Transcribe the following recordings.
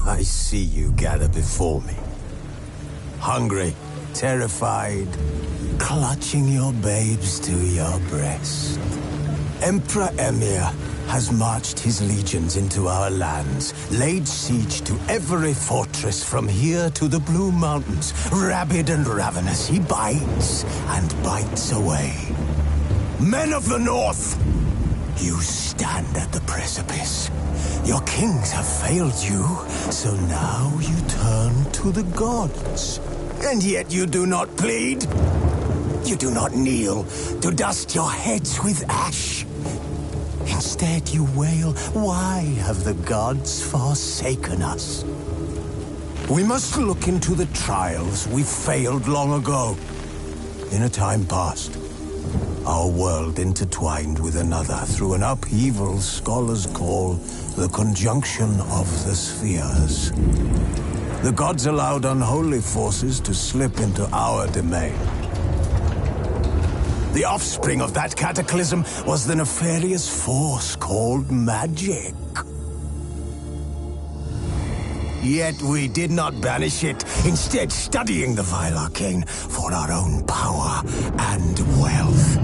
I see you gather before me. Hungry, terrified, clutching your babes to your breast. Emperor Emir has marched his legions into our lands, laid siege to every fortress from here to the Blue Mountains. Rabid and ravenous, he bites and bites away. Men of the North, you stand at the precipice. Your kings have failed you, so now you turn to the gods. And yet you do not plead. You do not kneel to dust your heads with ash. Instead you wail, why have the gods forsaken us? We must look into the trials we failed long ago. In a time past, our world intertwined with another through an upheaval scholars call the conjunction of the spheres. The gods allowed unholy forces to slip into our domain. The offspring of that cataclysm was the nefarious force called magic. Yet we did not banish it, instead studying the vile arcane for our own power and wealth.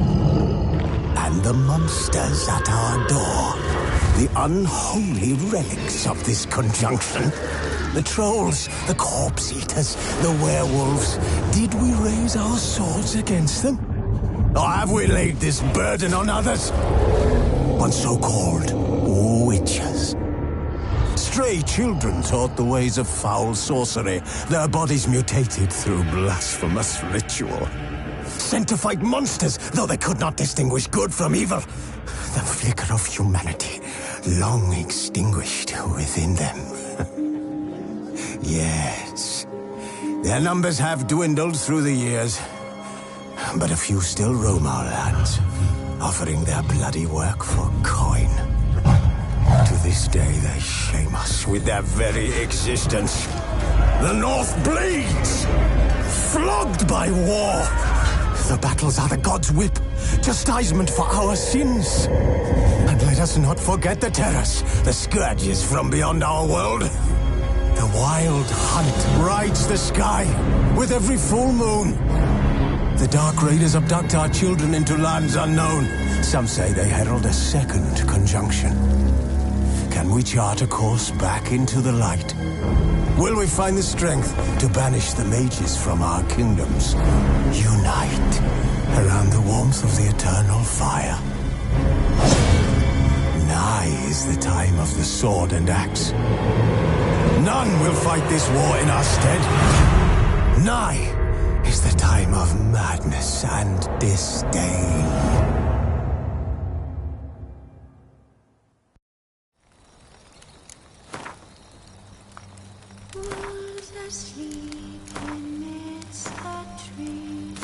And the monsters at our door, the unholy relics of this conjunction. The trolls, the corpse-eaters, the werewolves. Did we raise our swords against them? Or have we laid this burden on others? On so-called witches. Stray children taught the ways of foul sorcery, their bodies mutated through blasphemous ritual. Sent to fight monsters, though they could not distinguish good from evil. The flicker of humanity, long extinguished within them. Yes, their numbers have dwindled through the years. But a few still roam our lands, offering their bloody work for coin. To this day they shame us with their very existence. The North bleeds, flogged by war. The battles are the gods' whip, chastisement for our sins. And let us not forget the terrors, the scourges from beyond our world. The wild hunt rides the sky with every full moon. The Dark Raiders abduct our children into lands unknown. Some say they herald a second conjunction. Can we chart a course back into the light? Will we find the strength to banish the mages from our kingdoms? Unite around the warmth of the eternal fire. Nigh is the time of the sword and axe. None will fight this war in our stead. Nigh is the time of madness and disdain. Was asleep amidst a tree.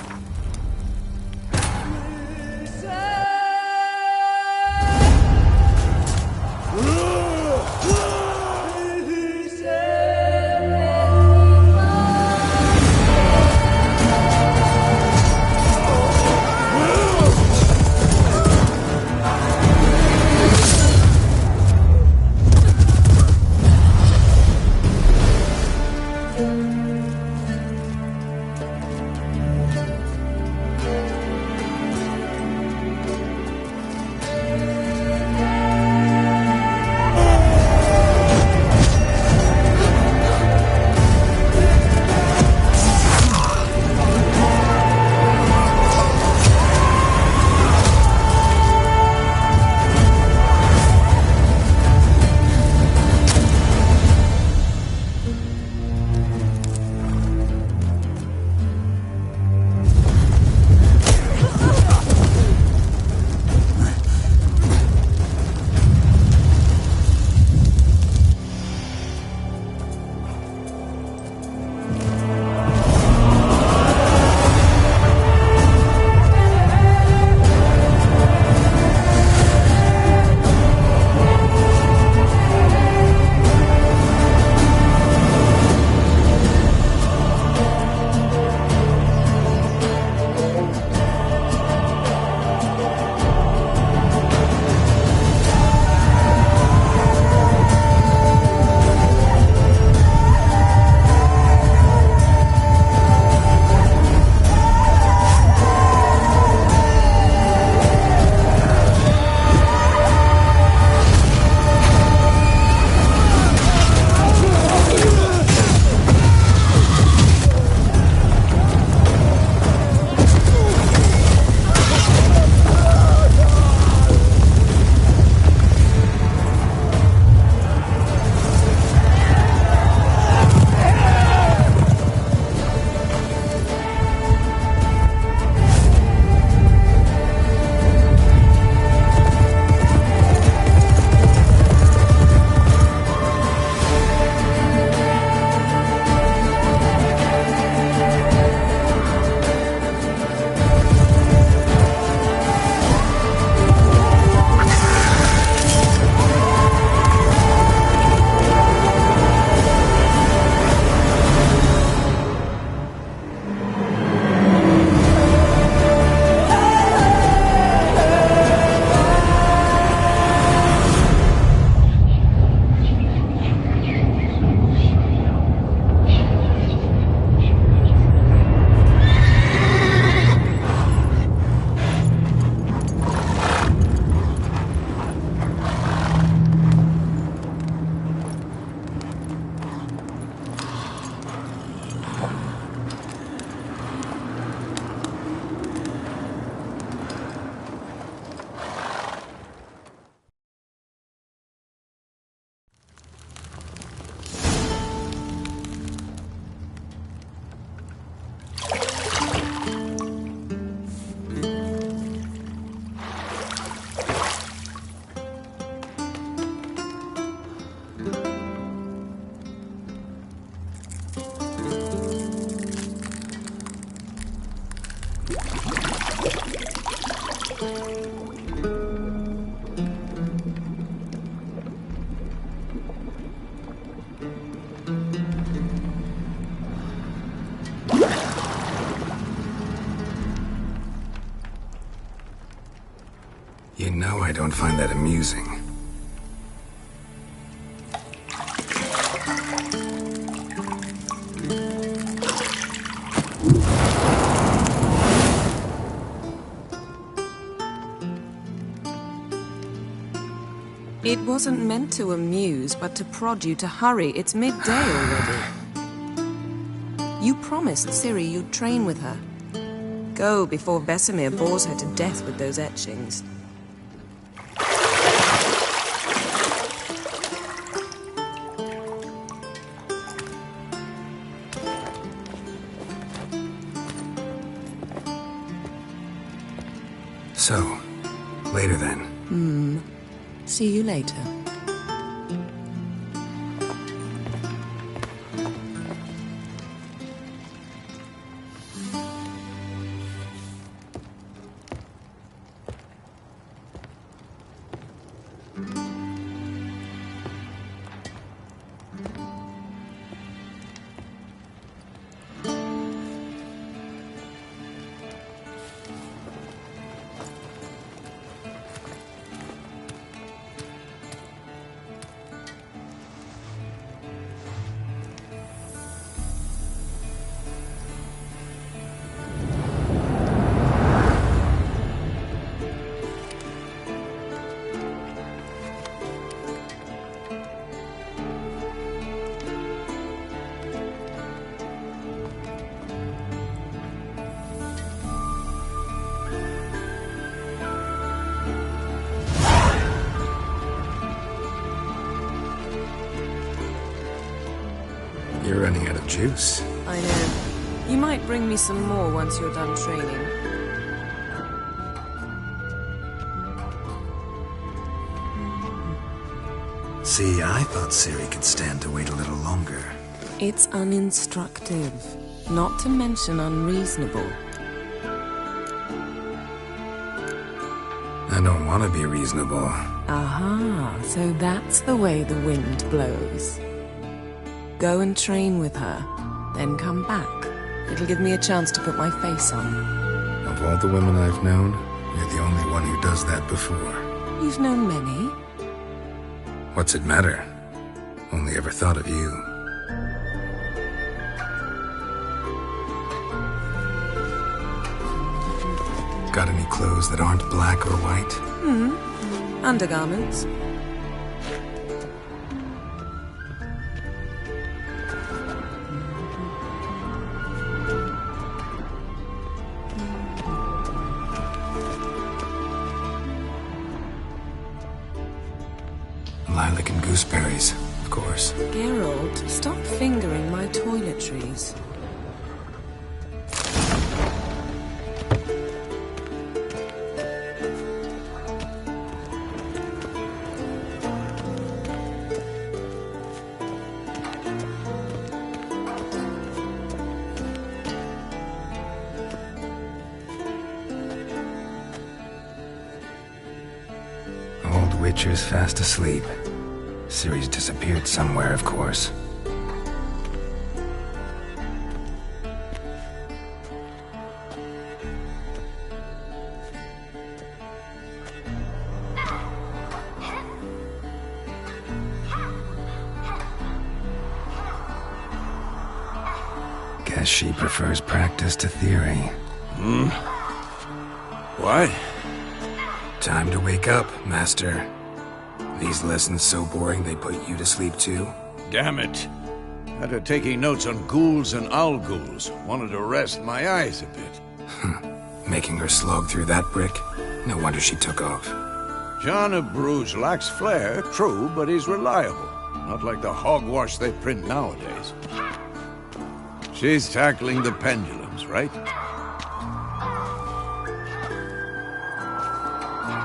Now I don't find that amusing. It wasn't meant to amuse, but to prod you to hurry. It's midday already. You promised Ciri you'd train with her. Go before Vesemir bores her to death with those etchings. So, later then. See you later. You're running out of juice. I know. You might bring me some more once you're done training. See, I thought Ciri could stand to wait a little longer. It's uninstructive, not to mention unreasonable. I don't want to be reasonable. Aha, so that's the way the wind blows. Go and train with her, then come back. It'll give me a chance to put my face on. Of all the women I've known, you're the only one who does that before. You've known many. What's it matter? Only ever thought of you. Got any clothes that aren't black or white? Undergarments. Lilac and gooseberries, of course. Geralt, stop fingering my toiletries. Old Witcher's fast asleep. Ciri's disappeared somewhere, of course. Guess she prefers practice to theory. What? Time to wake up, Master. These lessons so boring they put you to sleep too? Damn it. After taking notes on ghouls and owl ghouls, wanted to rest my eyes a bit. Making her slog through that brick? No wonder she took off. John of Bruges lacks flair, true, but he's reliable. Not like the hogwash they print nowadays. She's tackling the pendulums, right?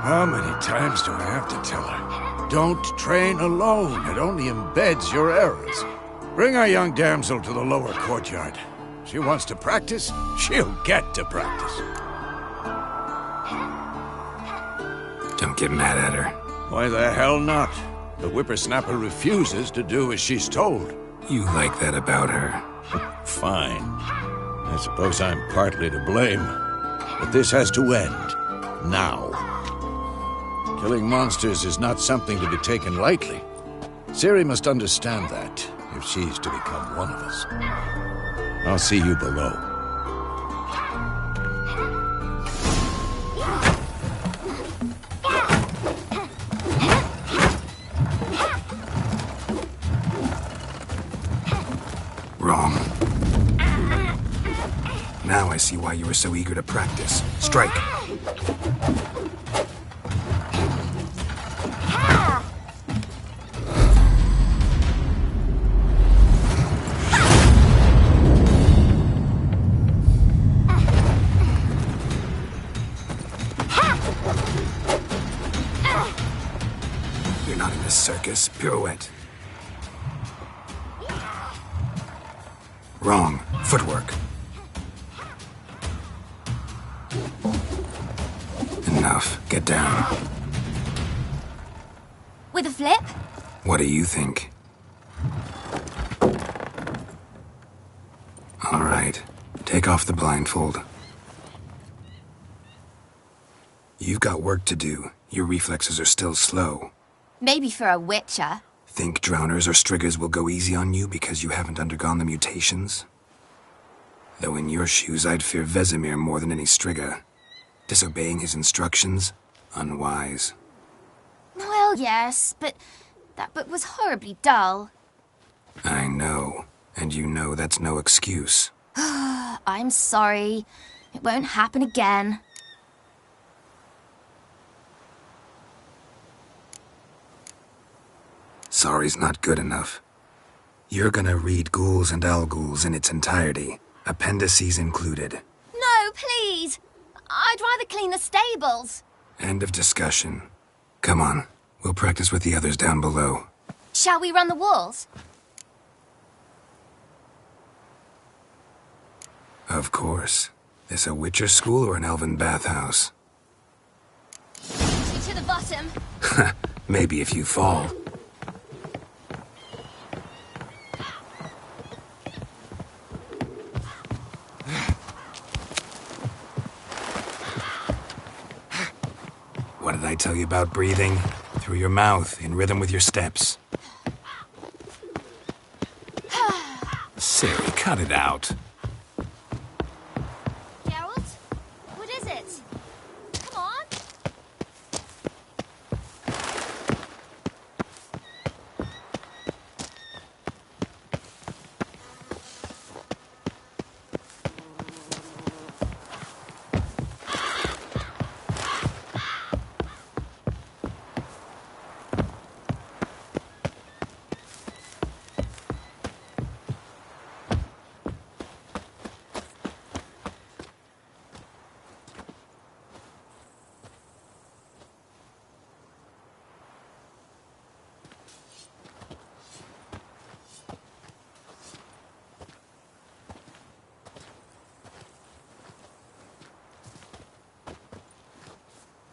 How many times do I have to tell her? Don't train alone. It only embeds your errors. Bring our young damsel to the lower courtyard. She wants to practice, she'll get to practice. Don't get mad at her. Why the hell not? The whippersnapper refuses to do as she's told. You like that about her. Fine. I suppose I'm partly to blame. But this has to end. Now. Killing monsters is not something to be taken lightly. Ciri must understand that, if she's to become one of us. I'll see you below. Wrong. Now I see why you were so eager to practice. Strike. You're not in a circus. Pirouette. Wrong. Footwork. Enough. Get down. With a flip? What do you think? All right. Take off the blindfold. You've got work to do. Your reflexes are still slow. Maybe for a witcher. Think drowners or striggers will go easy on you because you haven't undergone the mutations? Though in your shoes, I'd fear Vesemir more than any strigger. Disobeying his instructions? Unwise. Well, yes, but that book was horribly dull. I know. And you know that's no excuse. I'm sorry. It won't happen again. Sorry's not good enough. You're gonna read Ghouls and Alghouls in its entirety, appendices included. No, please! I'd rather clean the stables. End of discussion. Come on, we'll practice with the others down below. Shall we run the walls? Of course. This a Witcher school or an elven bathhouse? To the bottom. Maybe if you fall. What did I tell you about breathing? Through your mouth, in rhythm with your steps. Ciri, cut it out. Geralt? What is it? Come on.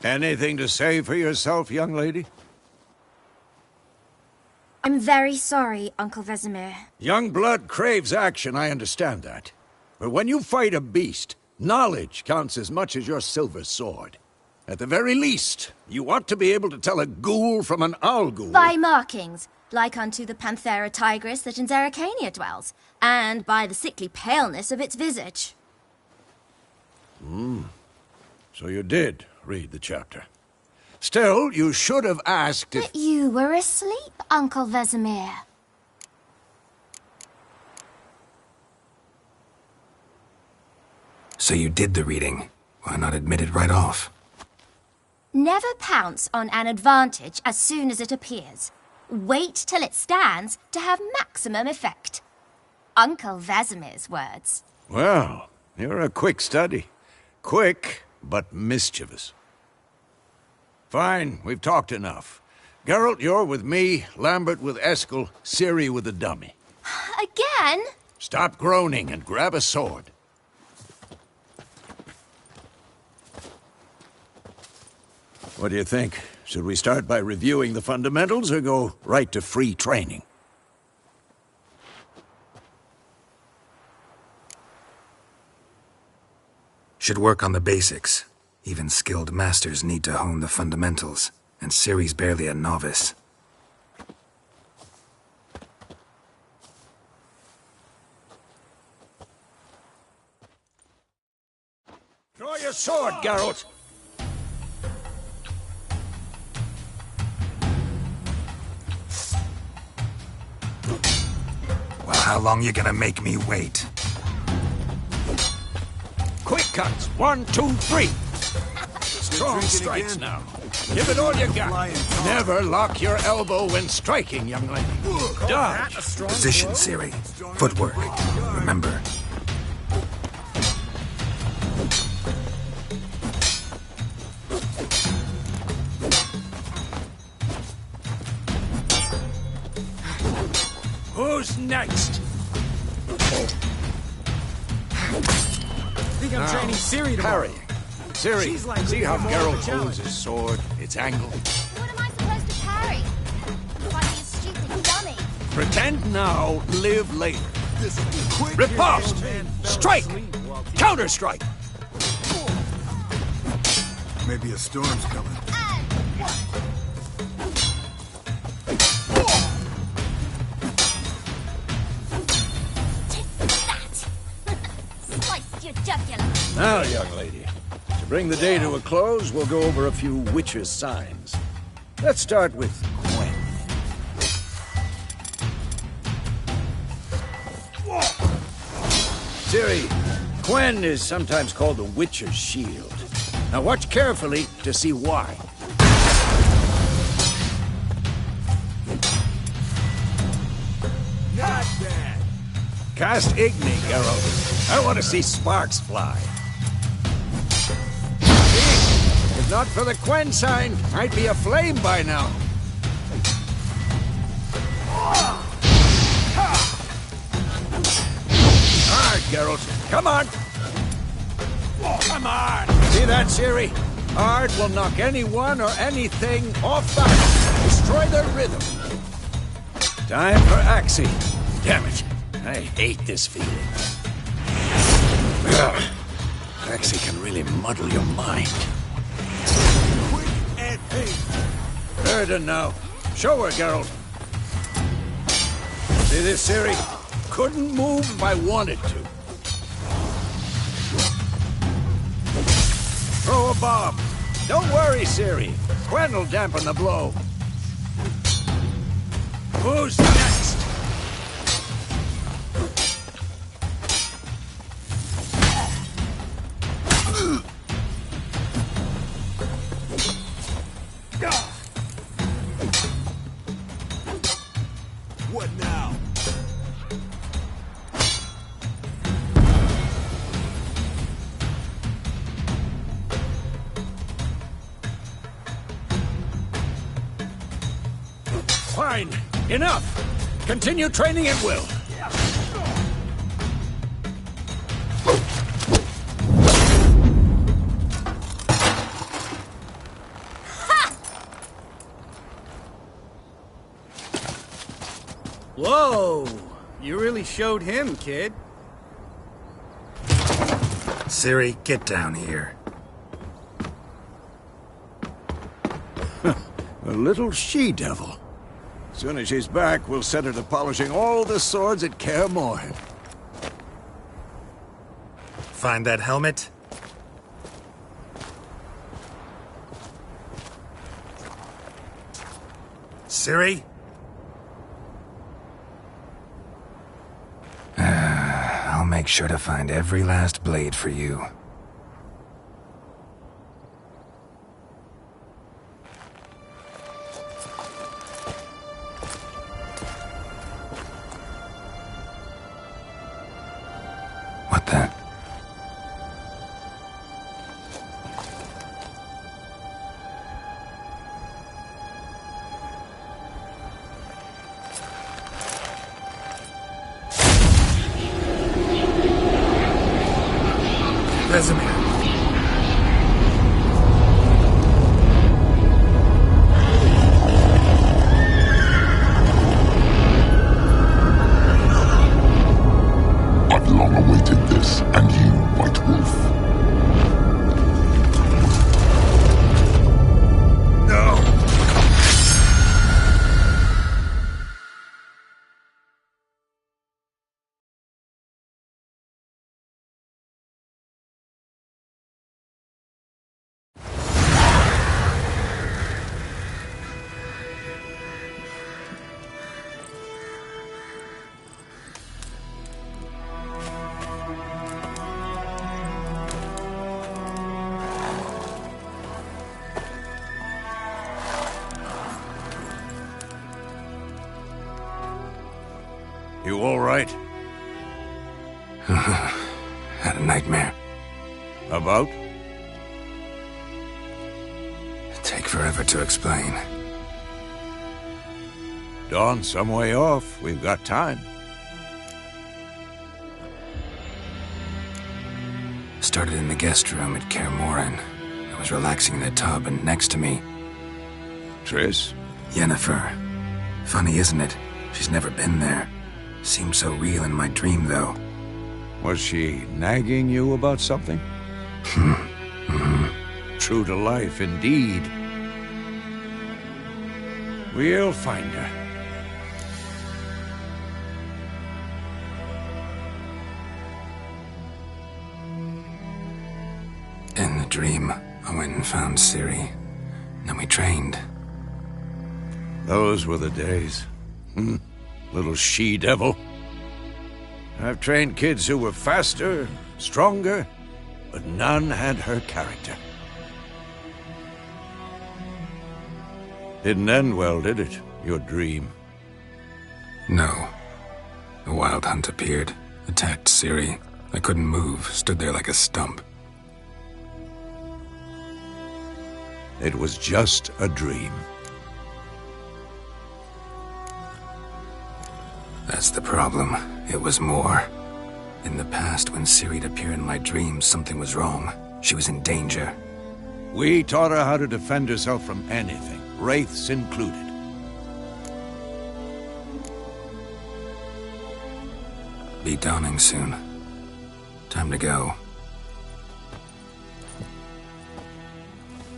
Anything to say for yourself, young lady? I'm very sorry, Uncle Vesemir. Young blood craves action, I understand that. But when you fight a beast, knowledge counts as much as your silver sword. At the very least, you ought to be able to tell a ghoul from an Alghoul. By markings, like unto the Panthera tigris that in Zeracania dwells, and by the sickly paleness of its visage. So you did read the chapter. Still, you should have asked if... But you were asleep, Uncle Vesemir. So you did the reading. Why not admit it right off? Never pounce on an advantage as soon as it appears. Wait till it stands to have maximum effect. Uncle Vesemir's words. Well, you're a quick study. Quick, but mischievous. Fine, we've talked enough. Geralt, you're with me, Lambert with Eskel, Ciri with the dummy. Again? Stop groaning and grab a sword. What do you think? Should we start by reviewing the fundamentals or go right to free training? Should work on the basics. Even skilled masters need to hone the fundamentals. And Ciri's barely a novice. Draw your sword, Geralt! Well, how long you gonna make me wait? Quick cuts! 1, 2, 3! Strong strikes now. Give it all you got. Never lock your elbow when striking, young lady. Dodge! Position, Ciri. Footwork. Remember. Who's next? I think I'm training Ciri tomorrow. Parrying. Ciri, She's like see how looking more Geralt challenge. holds his sword, its angle? What am I supposed to parry? Like a stupid dummy. Pretend now, live later. Riposte! Strike! Counter-strike! Maybe a storm's coming. Slice your jugular. Now, young lady, to bring the day to a close, we'll go over a few witches' signs. Let's start with Gwen. Ciri, Gwen is sometimes called the Witcher's Shield. Now watch carefully to see why. Not bad. Cast Igni, Geralt. I want to see sparks fly. If not for the Gwen sign, I'd be aflame by now. Hard, Geralt. Come on. Come on. See that, Ciri? Hard will knock anyone or anything off balance. Destroy their rhythm. Time for Axie. Damn it. I hate this feeling. Ugh. Axie can really muddle your mind. Quick and painful. Burden now. Show her, Geralt. See this, Ciri? Couldn't move if I wanted to. Throw a bomb. Don't worry, Ciri. Gwen will dampen the blow. Who's next? What now? Fine. Enough. Continue training at will. Whoa! You really showed him, kid. Ciri, get down here. A little she-devil. Soon as she's back, we'll set her to polishing all the swords at Kaer Morhen. Find that helmet? Ciri? I'll make sure to find every last blade for you. What the? Vesemir. I've long awaited this. You all right? Had a nightmare. About? Take forever to explain. Dawn's some way off. We've got time. Started in the guest room at Kaer Morhen. I was relaxing in the tub, and next to me, Triss? Yennefer. Funny, isn't it? She's never been there. Seemed so real in my dream, though. Was she nagging you about something? True to life, indeed. We'll find her. In the dream, I went and found Ciri. Then we trained. Those were the days. Little she-devil. I've trained kids who were faster, stronger, but none had her character. Didn't end well, did it? Your dream? No. The Wild Hunt appeared, attacked Ciri. I couldn't move, stood there like a stump. It was just a dream. That's the problem. It was more. In the past, when Ciri'd appear in my dreams, something was wrong. She was in danger. We taught her how to defend herself from anything, wraiths included. Be dawning soon. Time to go.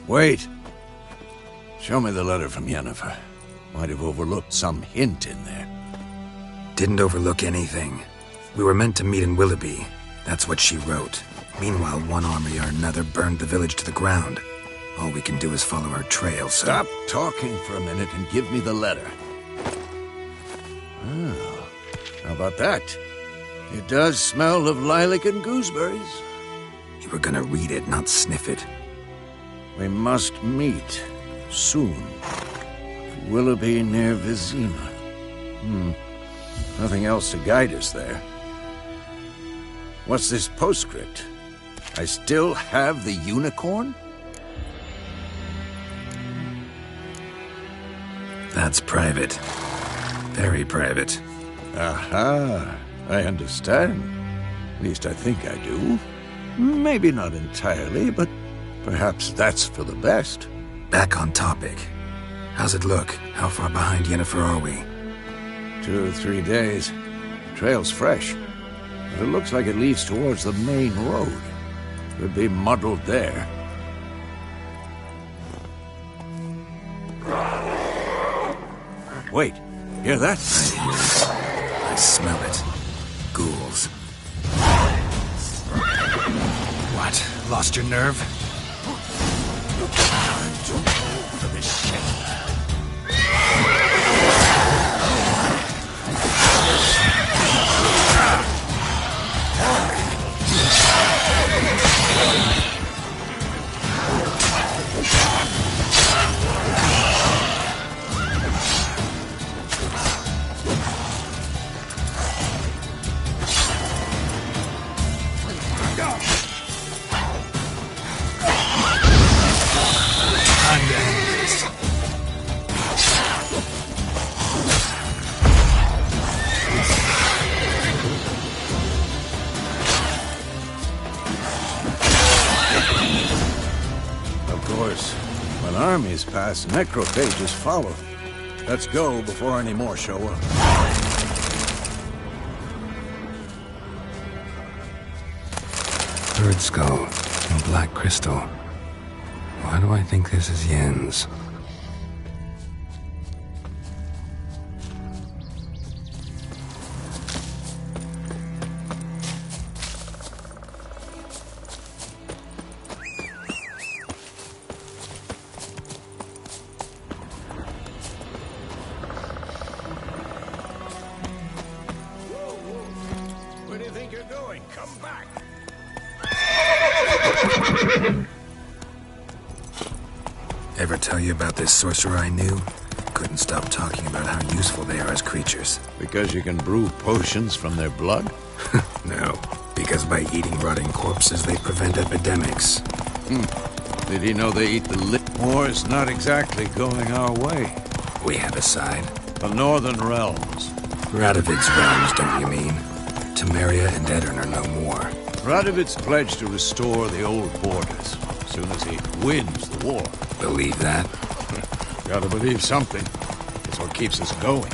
Wait. Show me the letter from Yennefer. Might have overlooked some hint in there. Didn't overlook anything. We were meant to meet in Willoughby. That's what she wrote. Meanwhile, one army or another burned the village to the ground. All we can do is follow her trail, so... Stop talking for a minute and give me the letter. Oh, how about that? It does smell of lilac and gooseberries. You were gonna read it, not sniff it. We must meet. Soon. Willoughby near Vizima. Nothing else to guide us there. What's this postscript? I still have the unicorn? That's private. Very private. Aha, I understand. At least I think I do. Maybe not entirely, but perhaps that's for the best. Back on topic. How's it look? How far behind Yennefer are we? 2 or 3 days. The trail's fresh, but it looks like it leads towards the main road. Could be muddled there. Wait, hear that? I hear it. I smell it. Ghouls. What? Lost your nerve? I'm too old for this shit. Armies pass, necrophages follow. Let's go before any more show up. Bird skull and black crystal. Why do I think this is Yen's? Ever tell you about this sorcerer I knew? Couldn't won't stop talking about how useful they are as creatures. Because you can brew potions from their blood? No, because by eating rotting corpses, they prevent epidemics. Did he know they eat the War's not exactly going our way. We have a side. The Northern Realms. Radovid's realms, don't you mean? Temeria and Edirn are no more. Radovid's pledged to restore the old borders as soon as he wins the war. Believe that? Gotta believe something. It's what keeps us going.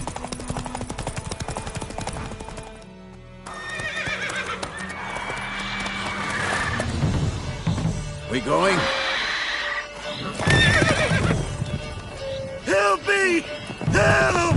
We going? Help me! Help!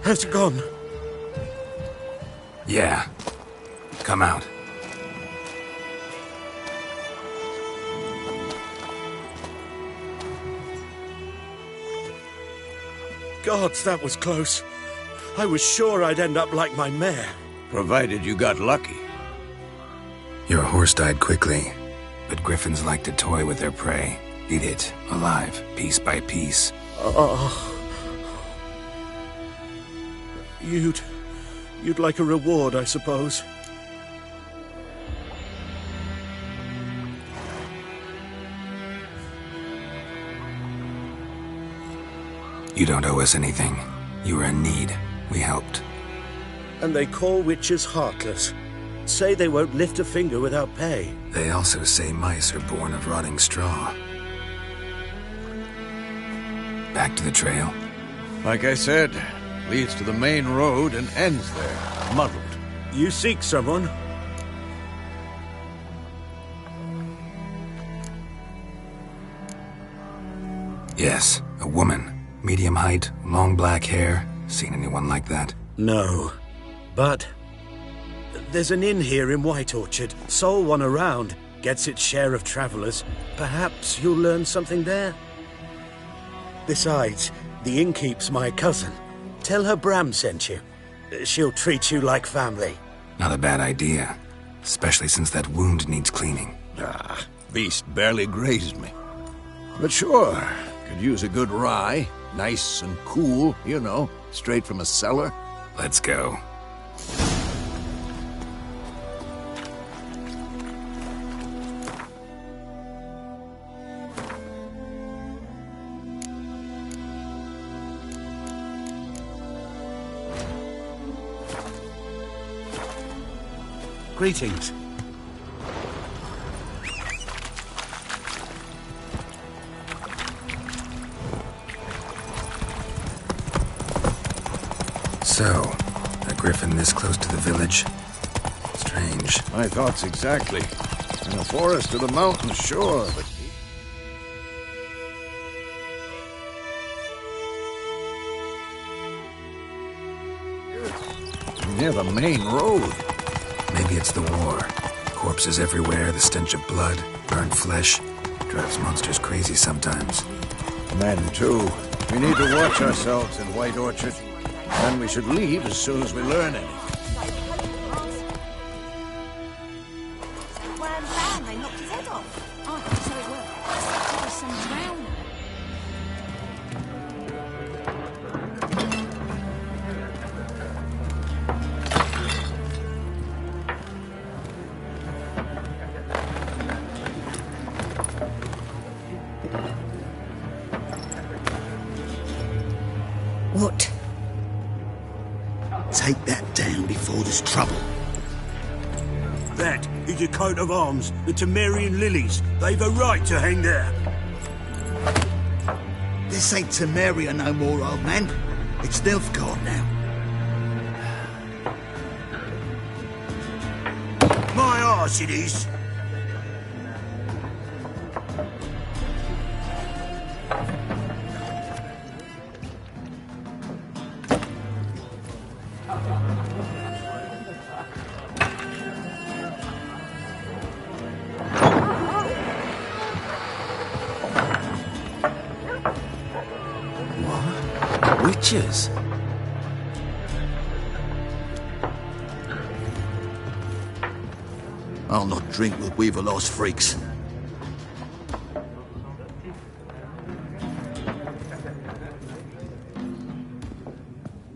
Has it gone? Yeah. Come out. Gods, that was close. I was sure I'd end up like my mare. Provided you got lucky. Your horse died quickly, but griffins like to toy with their prey. Eat it, alive, piece by piece. You'd like a reward, I suppose. You don't owe us anything. You were in need. We helped. And they call witches heartless. Say they won't lift a finger without pay. They also say mice are born of rotting straw. Back to the trail? Like I said, leads to the main road and ends there, muddled. You seek someone? Yes, a woman. Medium height, long black hair. Seen anyone like that? No. But there's an inn here in White Orchard. Sole one around. Gets its share of travelers. Perhaps you'll learn something there? Besides, the innkeep's my cousin. Tell her Bram sent you. She'll treat you like family. Not a bad idea. Especially since that wound needs cleaning. Beast barely grazed me. But sure, could use a good rye. Nice and cool, you know, straight from a cellar. Let's go. Greetings. So, a griffin this close to the village? Strange. My thoughts exactly. In the forest or the mountains, sure, but... near the main road. Maybe it's the war. Corpses everywhere, the stench of blood, burnt flesh. Drives monsters crazy sometimes. Men, too. We need to watch ourselves in White Orchard. And we should leave as soon as we learn anything. They knocked his head off. Oh, so it worked. There was some drowning. What? Take that down before there's trouble. That is your coat of arms, the Temerian lilies. They've a right to hang there. This ain't Temeria no more, old man. It's Nilfgaard now. My arse it is. Witches? I'll not drink with Weaverlaw's freaks.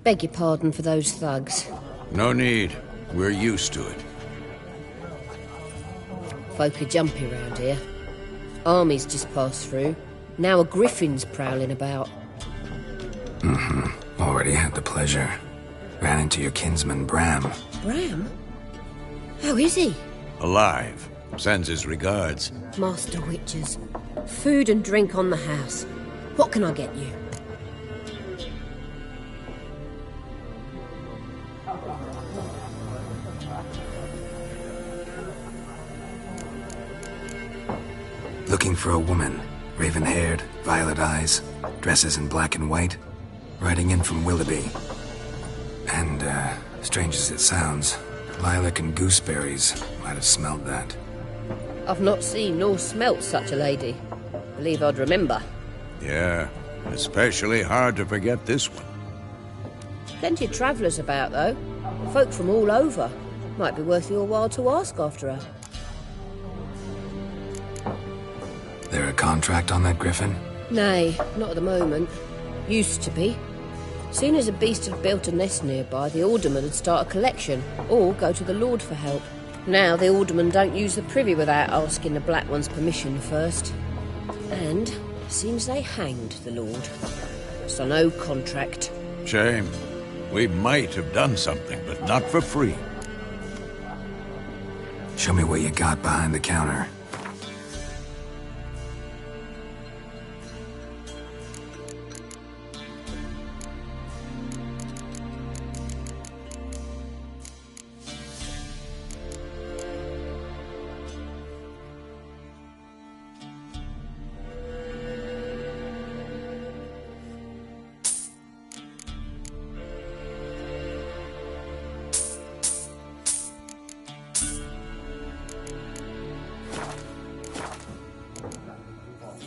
Beg your pardon for those thugs. No need. We're used to it. Folk are jumpy round here. Armies just passed through. Now a griffin's prowling about. Already had the pleasure. Ran into your kinsman, Bram. Bram? How is he? Alive. Sends his regards. Master Witches. Food and drink on the house. What can I get you? Looking for a woman. Raven-haired, violet eyes, dresses in black and white. Riding in from Willoughby. And, strange as it sounds, lilac and gooseberries might have smelled that. I've not seen nor smelt such a lady. Believe I'd remember. Yeah, especially hard to forget this one. Plenty of travellers about, though. Folk from all over. Might be worth your while to ask after her. There a contract on that griffin? Nay, not at the moment. Used to be. Soon as a beast had built a nest nearby, the alderman would start a collection, or go to the Lord for help. Now the aldermen don't use the privy without asking the Black One's permission first. And seems they hanged the Lord. So no contract. Shame. We might have done something, but not for free. Show me what you got behind the counter.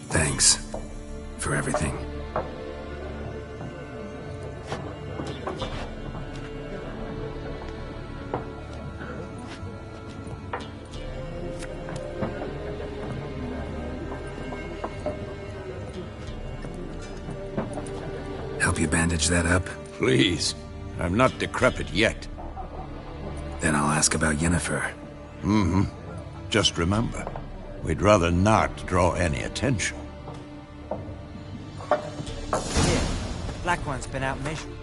Thanks for everything. Help you bandage that up? Please. I'm not decrepit yet. Then I'll ask about Yennefer. Just remember, we'd rather not draw any attention. Here, Black One's been out measuring.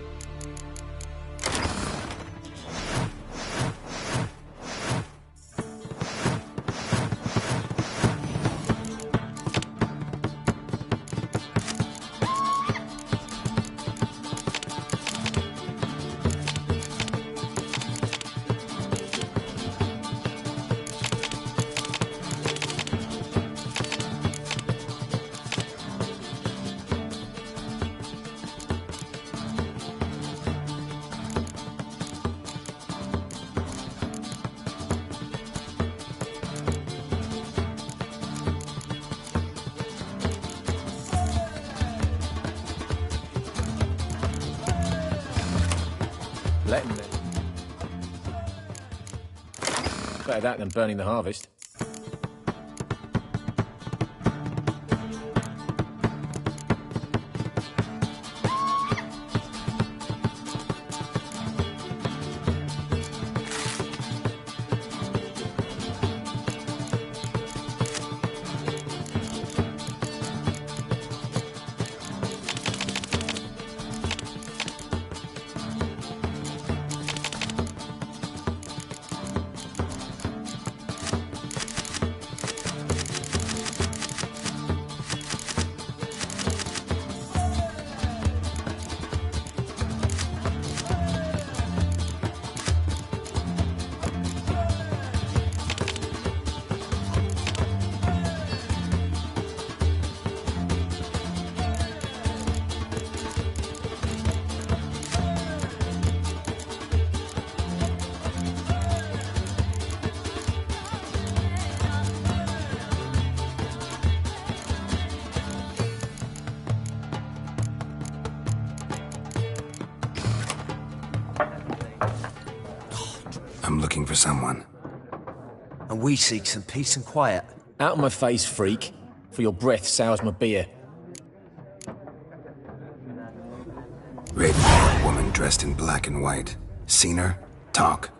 Let him then. Better that than burning the harvest. I'm looking for someone. And we seek some peace and quiet. Out of my face, freak. For your breath sours my beer. Raven, woman dressed in black and white. Seen her? Talk.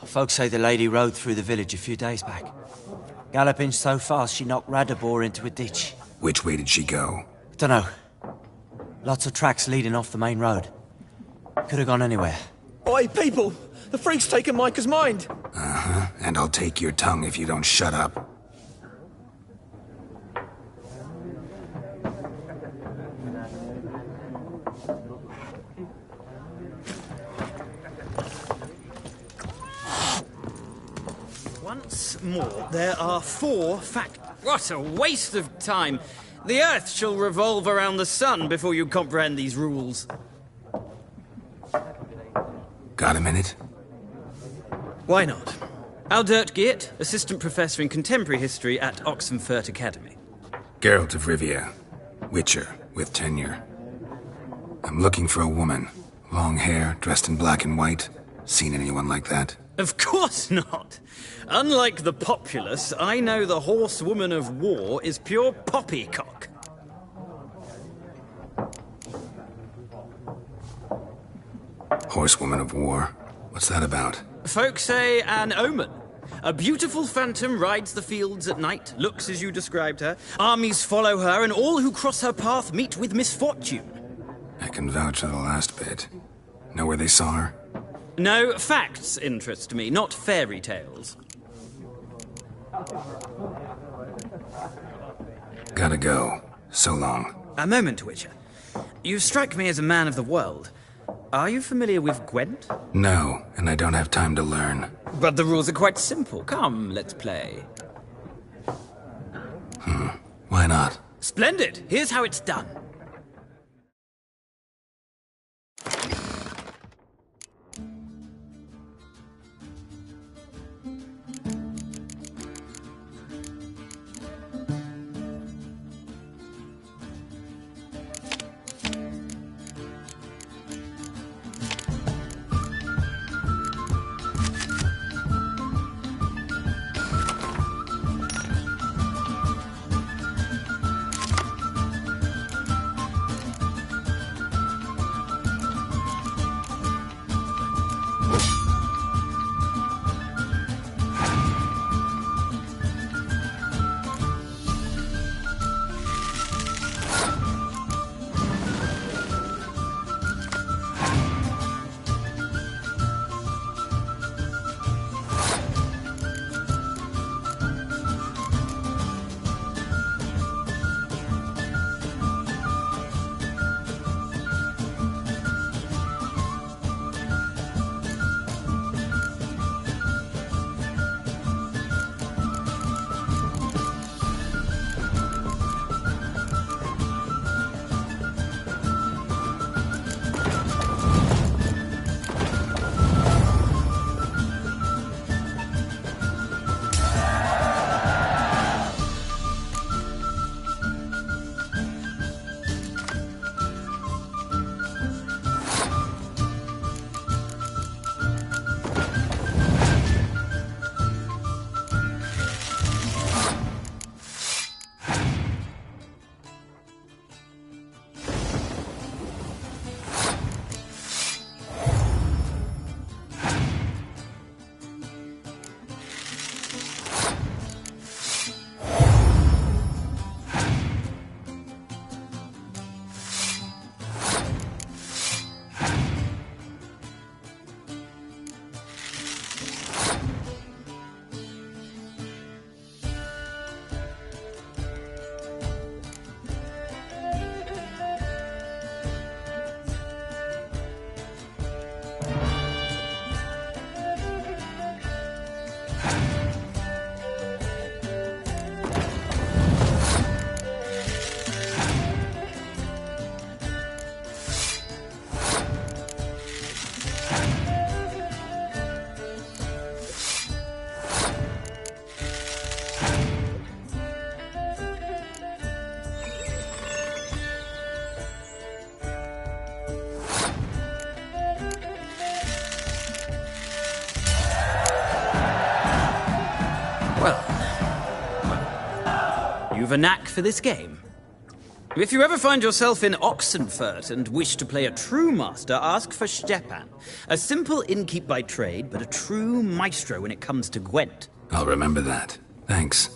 Folks say the lady rode through the village a few days back. Galloping so fast she knocked Radabor into a ditch. Which way did she go? Dunno. Lots of tracks leading off the main road. Could have gone anywhere. Oi, people! The freak's taken Micah's mind! Uh-huh, and I'll take your tongue if you don't shut up. Once more, there are 4 facts. What a waste of time! The Earth shall revolve around the sun before you comprehend these rules. Got a minute? Why not? Aldert Geert, Assistant Professor in Contemporary History at Oxenfurt Academy. Geralt of Rivia. Witcher, with tenure. I'm looking for a woman. Long hair, dressed in black and white. Seen anyone like that? Of course not! Unlike the populace, I know the horsewoman of war is pure poppycock. Horsewoman of war? What's that about? Folks say an omen. A beautiful phantom rides the fields at night, looks as you described her. Armies follow her, and all who cross her path meet with misfortune. I can vouch for the last bit. Know where they saw her? No, facts interest me, not fairy tales. Gotta go. So long. A moment, Witcher. You strike me as a man of the world. Are you familiar with Gwent? No, and I don't have time to learn. But the rules are quite simple. Come, let's play. Why not? Splendid! Here's how it's done. have a knack for this game. If you ever find yourself in Oxenfurt and wish to play a true master, ask for Stepan. A simple innkeep by trade, but a true maestro when it comes to Gwent. I'll remember that. Thanks.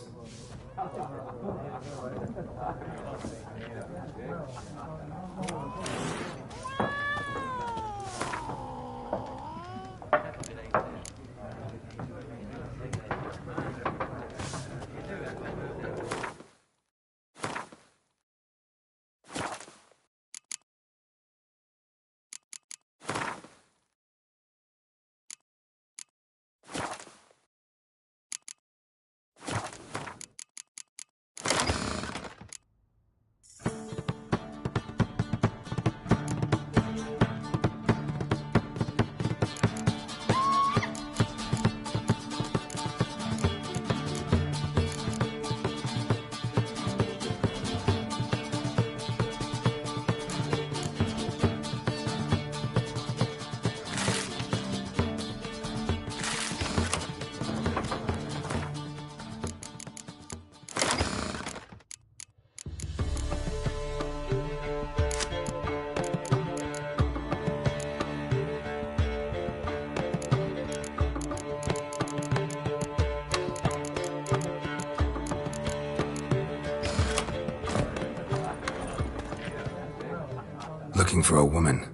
Looking for a woman.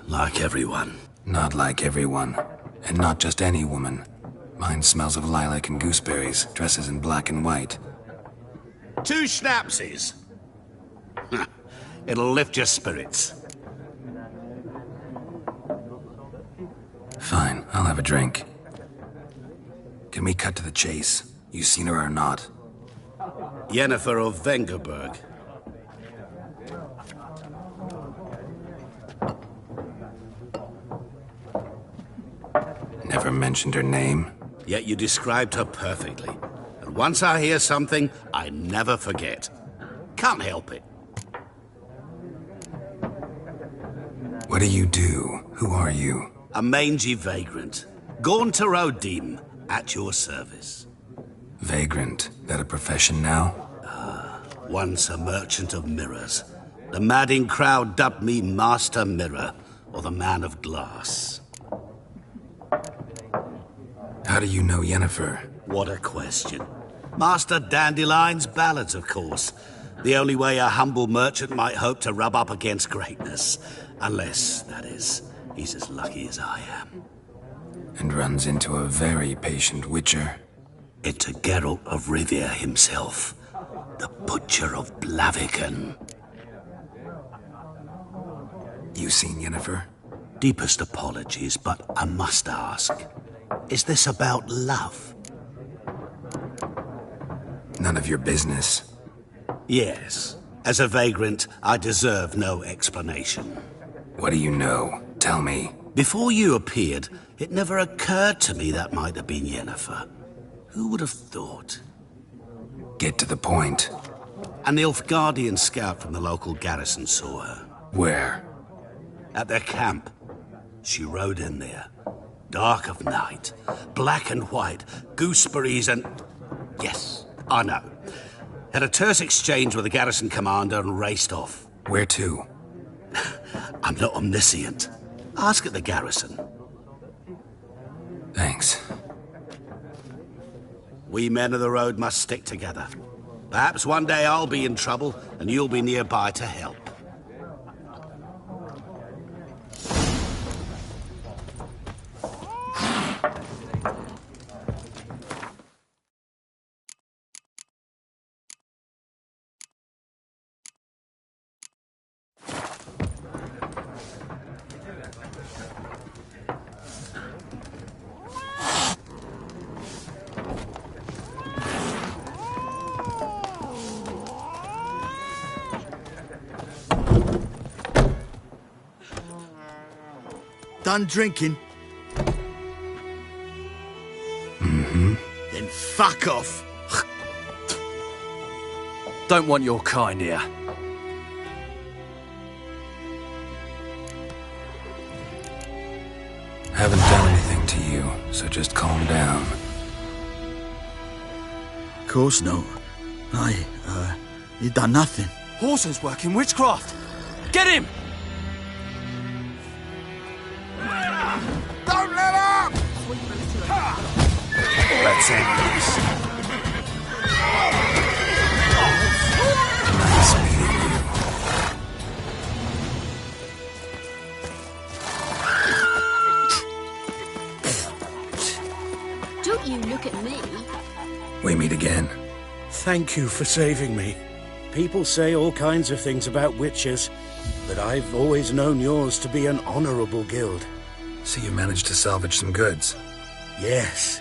Like everyone. Not like everyone. And not just any woman. Mine smells of lilac and gooseberries, dresses in black and white. 2 schnapsies. It'll lift your spirits. Fine, I'll have a drink. Can we cut to the chase? You seen her or not? Yennefer of Vengerberg. Never mentioned her name. Yet you described her perfectly. And once I hear something, I never forget. Can't help it. What do you do? Who are you? A mangy vagrant. Gaunter Odim, at your service. Vagrant? That a profession now? Once a merchant of mirrors. The madding crowd dubbed me Master Mirror, or the Man of Glass. How do you know Yennefer? What a question. Master Dandelion's ballads, of course. The only way a humble merchant might hope to rub up against greatness. Unless, that is, he's as lucky as I am. And runs into a very patient witcher. Into Geralt of Rivia himself. The Butcher of Blaviken. You seen Yennefer? Deepest apologies, but I must ask. Is this about love? None of your business. Yes. As a vagrant, I deserve no explanation. What do you know? Tell me. Before you appeared, it never occurred to me that might have been Yennefer. Who would have thought? Get to the point. An Nilfgaardian scout from the local garrison saw her. Where? At their camp. She rode in there. Dark of night. Black and white. Gooseberries and... Yes, I know. Had a terse exchange with the garrison commander and raced off. Where to? I'm not omniscient. Ask at the garrison. Thanks. We men of the road must stick together. Perhaps one day I'll be in trouble and you'll be nearby to help. Done drinking? Mm-hmm. Then fuck off. Don't want your kind here. Haven't done anything to you, so just calm down. Course not. He done nothing. Horson's working witchcraft. Get him! Don't let up! Let's end this. Nice meeting you. Don't you look at me. We meet again. Thank you for saving me. People say all kinds of things about witches, but I've always known yours to be an honorable guild. So you managed to salvage some goods? Yes,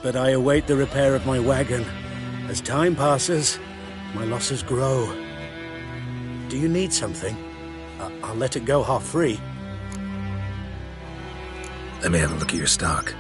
but I await the repair of my wagon. As time passes, my losses grow. Do you need something? I'll let it go half-free. Let me have a look at your stock.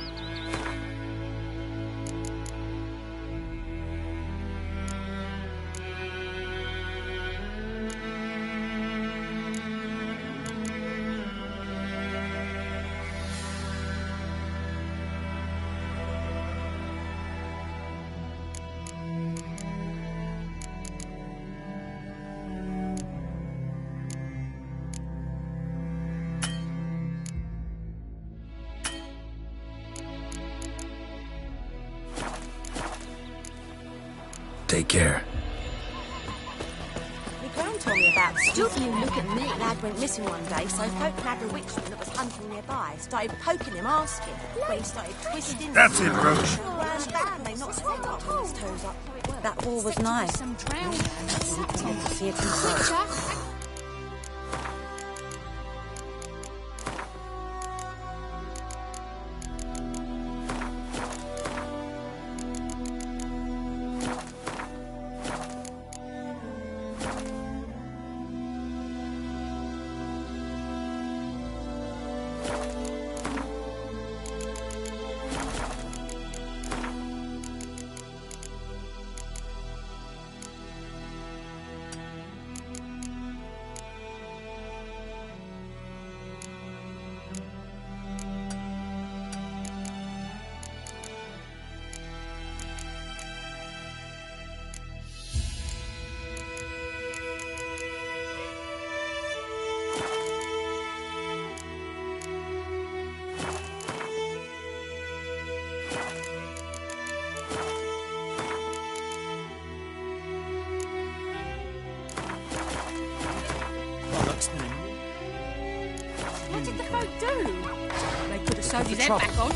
Take care. My gran told me about stuff. Don't you look at me. A lad went missing one day, so folk had a witchman that was hunting nearby. Started poking him, asking. But he started twisting. That's it, Roach. They knocked his head up and his toes up. That wall was nice. Some drowning. To see it himself. What did the folk do? They could have sewed his head back on.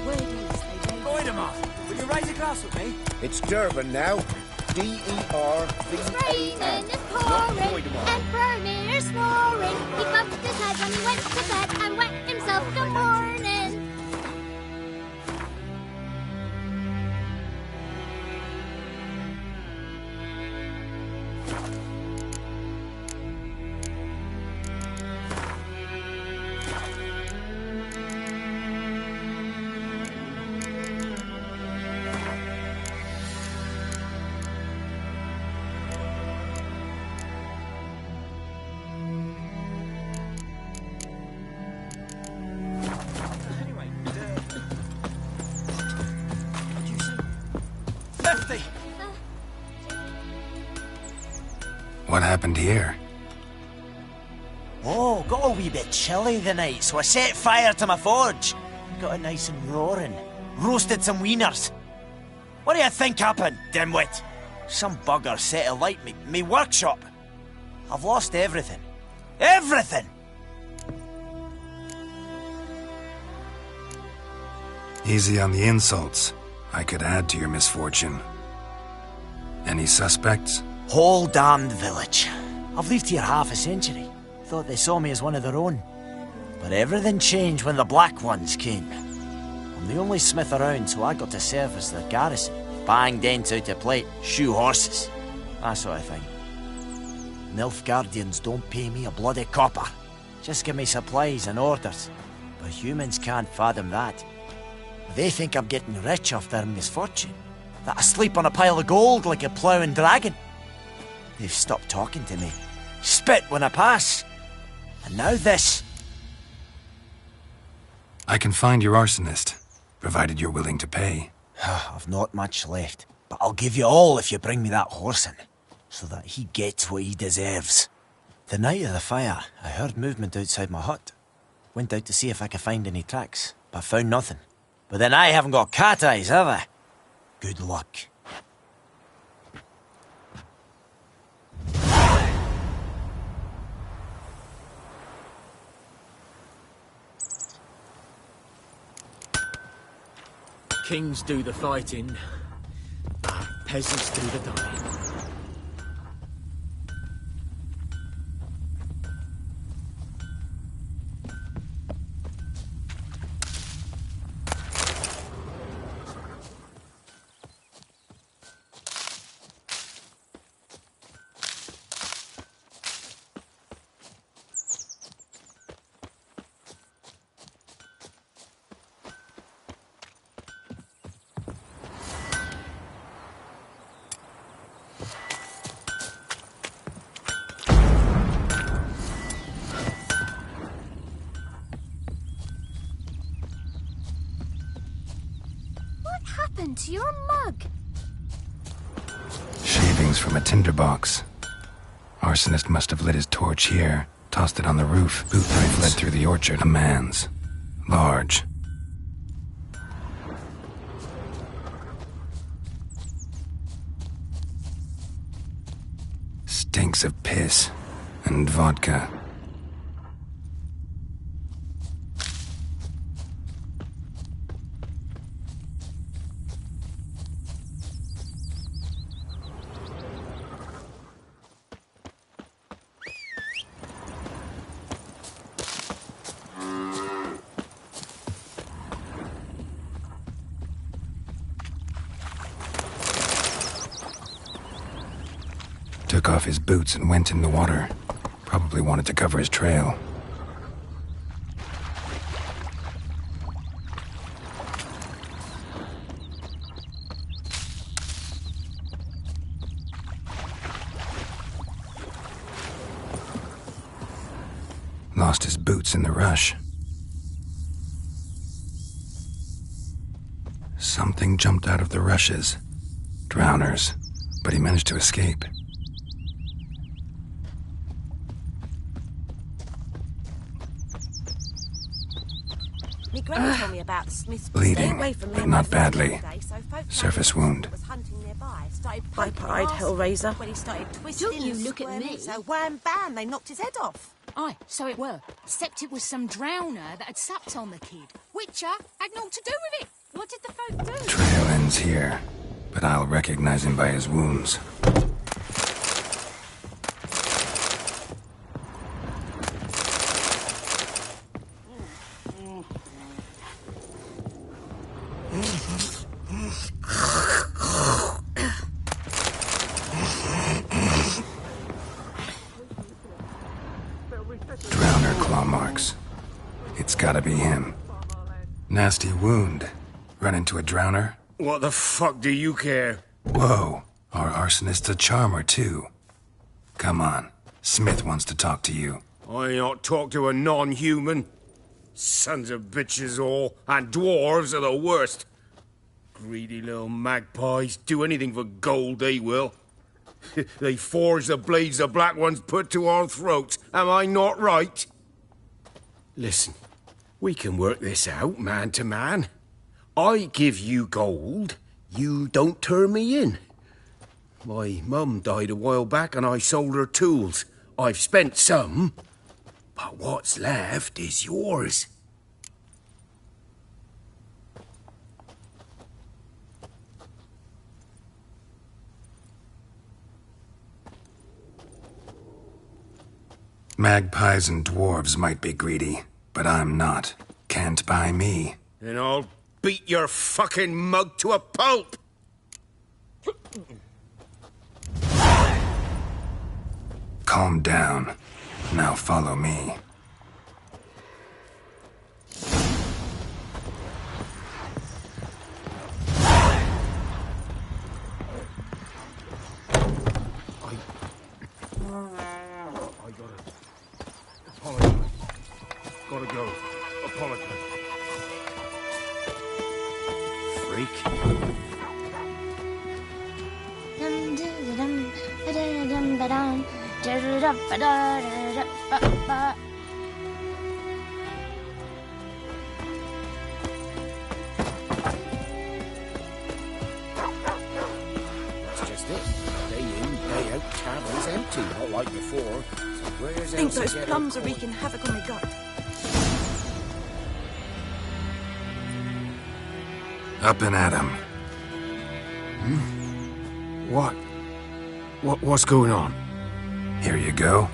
Word is they gave... Goidemar, will you raise a glass with me? It's Durban now. D-E-R-V-A-N. It's raining and pouring, and Vermeer snoring. He bumped his head when he went to bed and wet himself. Good morning. What happened here? Oh, got a wee bit chilly the night, so I set fire to my forge. Got it nice and roaring. Roasted some wieners. What do you think happened, dimwit? Some bugger set alight me workshop. I've lost everything. Everything! Easy on the insults. I could add to your misfortune. Any suspects? Whole damned village. I've lived here half a century. Thought they saw me as one of their own. But everything changed when the Black Ones came. I'm the only smith around, so I got to serve as their garrison. Bang dents out of plate, shoe horses. That sort of thing. Nilfgaardians don't pay me a bloody copper. Just give me supplies and orders. But humans can't fathom that. They think I'm getting rich off their misfortune. That I sleep on a pile of gold like a ploughing dragon. They've stopped talking to me. Spit when I pass. And now this. I can find your arsonist, provided you're willing to pay. I've not much left. But I'll give you all if you bring me that horse in, so that he gets what he deserves. The night of the fire, I heard movement outside my hut. Went out to see if I could find any tracks, but found nothing. But then I haven't got cat eyes, have I? Good luck. Kings do the fighting, peasants do the dying. To your mug. Shavings from a tinderbox. Arsonist must have lit his torch here, tossed it on the roof. Boot knife led through the orchard. A man's. Large. Stinks of piss and vodka. Took off his boots and went in the water. Probably wanted to cover his trail. Lost his boots in the rush. Something jumped out of the rushes. Drowners. But he managed to escape. Me granny told me about the Smiths. Bleeding, but not badly. Surface wound. Pipe-eyed Hellraiser. When he started twisting, Don't you look at me. So wham bam, they knocked his head off. Aye, so it were. Except it was some drowner that had supped on the kid. Witcher had naught to do with it. What did the folk do? Trail ends here, but I'll recognize him by his wounds. Drowner claw marks. It's gotta be him. Nasty wound. Run into a drowner? What the fuck do you care? Whoa, our arsonist's a charmer too. Come on, Smith wants to talk to you. I ain't not talk to a non-human. Sons of bitches all, and dwarves are the worst. Greedy little magpies, do anything for gold, they will. They forge the blades the black ones put to our throats. Am I not right? Listen, we can work this out, man to man. I give you gold, you don't turn me in. My mum died a while back and I sold her tools. I've spent some, but what's left is yours. Magpies and dwarves might be greedy, but I'm not. Can't buy me. Then I'll beat your fucking mug to a pulp! Calm down. Now follow me. Gotta go. Apologize. Freak. That's just it. Day in, day out, tavern's empty, not like before. So where's I think else to those get plums our are wreaking havoc on my gut. Up and at 'em. What's going on? Here you go.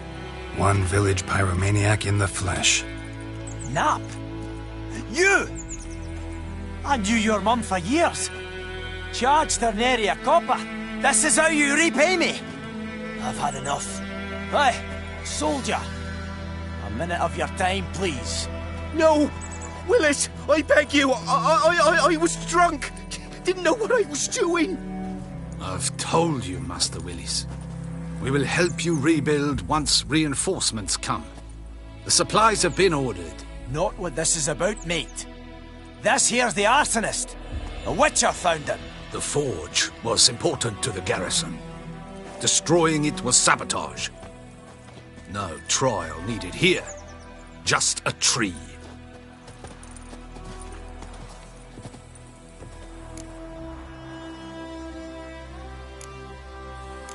One village pyromaniac in the flesh. Nap? You! I knew your mum for years. Charged her nary a copper. This is how you repay me. I've had enough. Hey, soldier. A minute of your time, please. No! Willis, I beg you, I was drunk. Didn't know what I was doing. I've told you, Master Willis. We will help you rebuild once reinforcements come. The supplies have been ordered. Not what this is about, mate. This here's the arsonist. The Witcher found him. The forge was important to the garrison. Destroying it was sabotage. No trial needed here. Just a tree.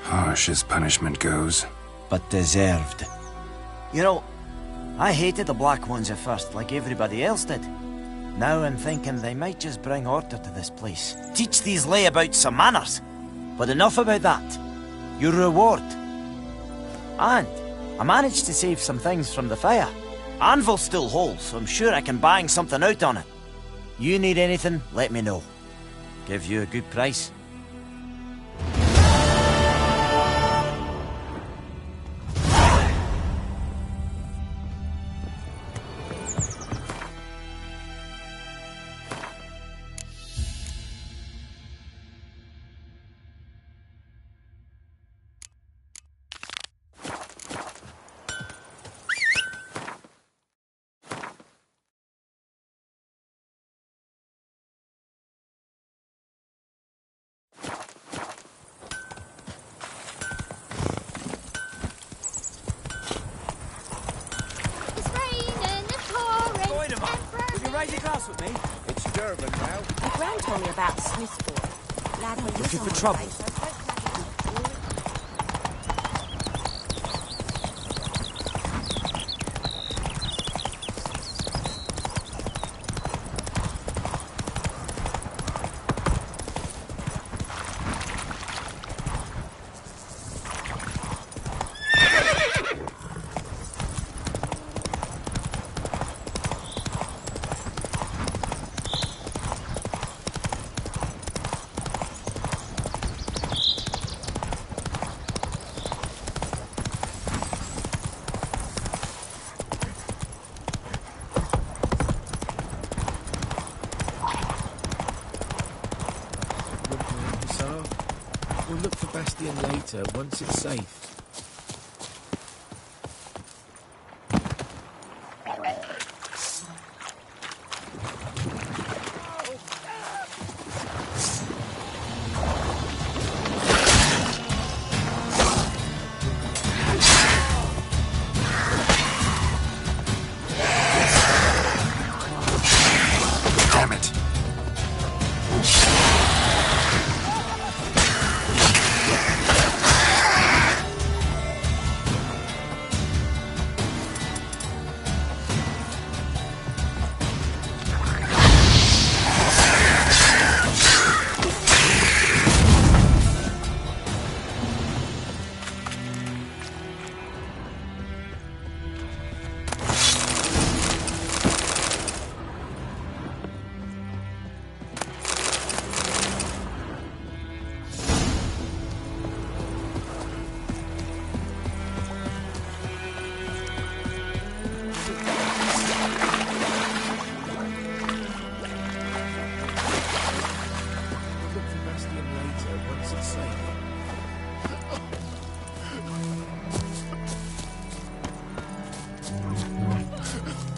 Harsh as punishment goes. But deserved. You know, I hated the Black Ones at first, like everybody else did. Now I'm thinking they might just bring order to this place. Teach these layabouts some manners. But enough about that. Your reward. And I managed to save some things from the fire. Anvil still holds, so I'm sure I can bang something out on it. You need anything, let me know. Give you a good price. With me? It's Durban now. My gran told me about the Smith boy. Lad who Looking for trouble? We'll look for Bastion later, once it's safe. Damn it.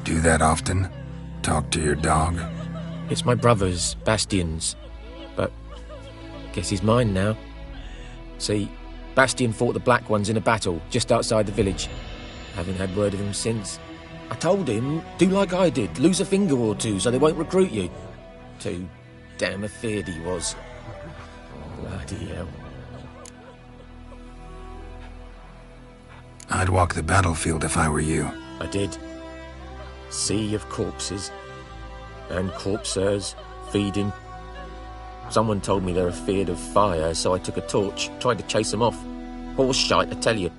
Do that often? Talk to your dog? It's my brother's, Bastion's. But guess he's mine now. See, Bastion fought the Black Ones in a battle just outside the village. Haven't had word of him since. I told him, do like I did, lose a finger or two so they won't recruit you. Too damn afeard he was. Bloody hell. I'd walk the battlefield if I were you. I did. Sea of corpses. And corpsers feeding. Someone told me they're afeard of fire, so I took a torch, tried to chase them off. Horse shite, I tell you.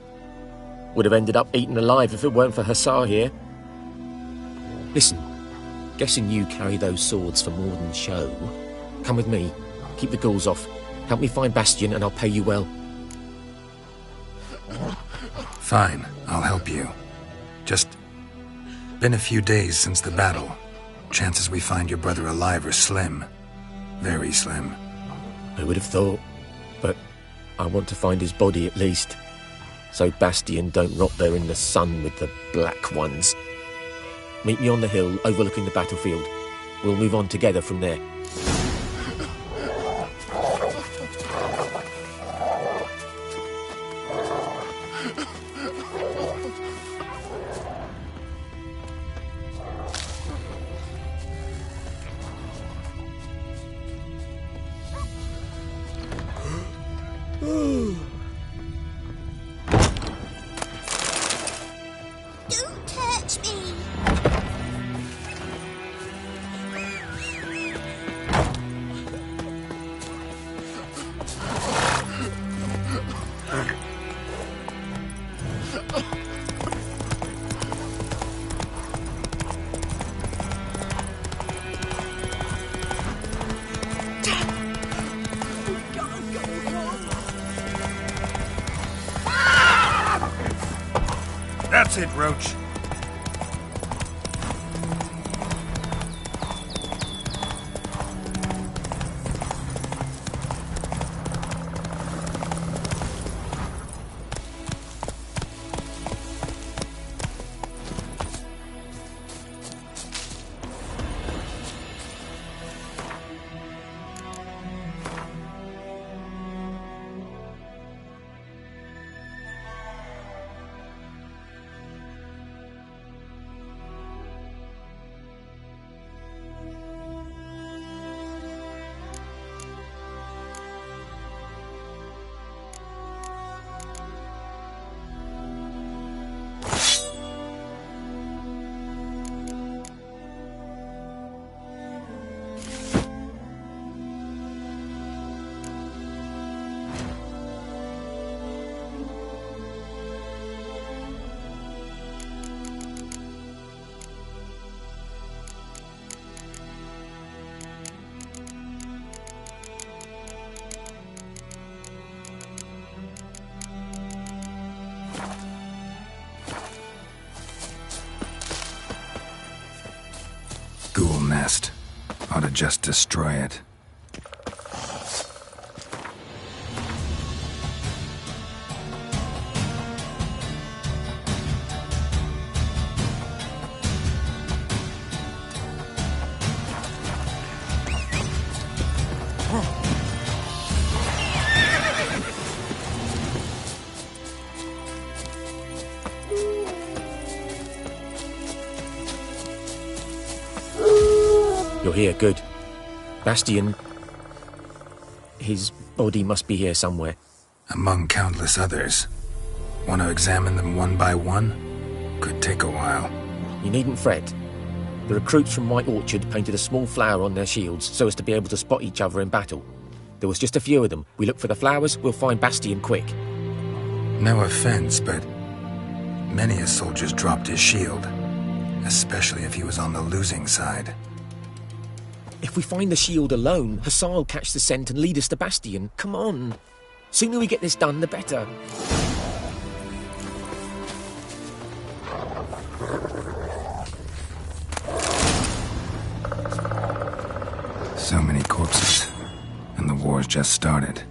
Would have ended up eaten alive if it weren't for Hussar here. Listen, guessing you carry those swords for more than show. Come with me, keep the ghouls off. Help me find Bastion and I'll pay you well. Fine, I'll help you. Just been a few days since the battle. Chances we find your brother alive are slim. Very slim. I would have thought, but I want to find his body at least. So Bastion don't rot there in the sun with the Black Ones. Meet me on the hill overlooking the battlefield. We'll move on together from there. Don't touch me! That's it, Roach. Ghoul nest. Ought to just destroy it. You're here, good. Bastion... his body must be here somewhere. Among countless others. Want to examine them one by one? Could take a while. You needn't fret. The recruits from White Orchard painted a small flower on their shields so as to be able to spot each other in battle. There was just a few of them. We look for the flowers, we'll find Bastion quick. No offense, but many a soldier's dropped his shield. Especially if he was on the losing side. If we find the shield alone, Hussar will catch the scent and lead us to Bastion. Come on. Sooner we get this done, the better. So many corpses. And the war's just started.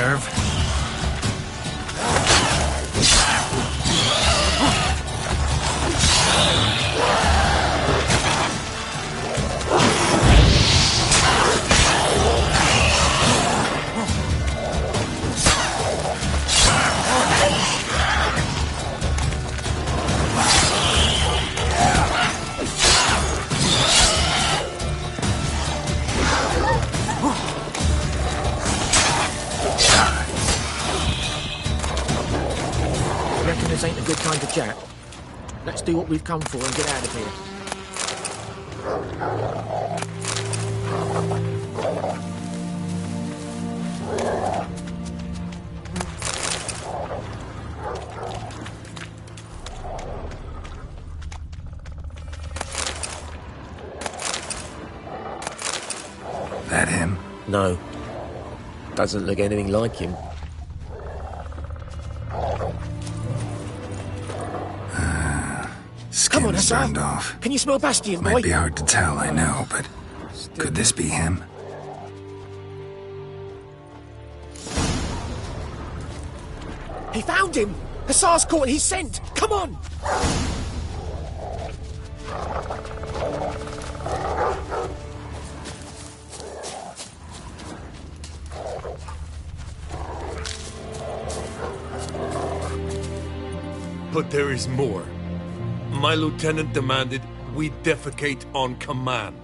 nerve. Reckon this ain't a good time to chat? Let's do what we've come for and get out of here. That him? No. Doesn't look anything like him. Come on, Skin's Hussar. burned off. Can you smell Bastion, boy? Might be hard to tell, I know, but could this be him? He found him! Hussar's caught his scent! Come on! But there is more. My lieutenant demanded we defecate on command.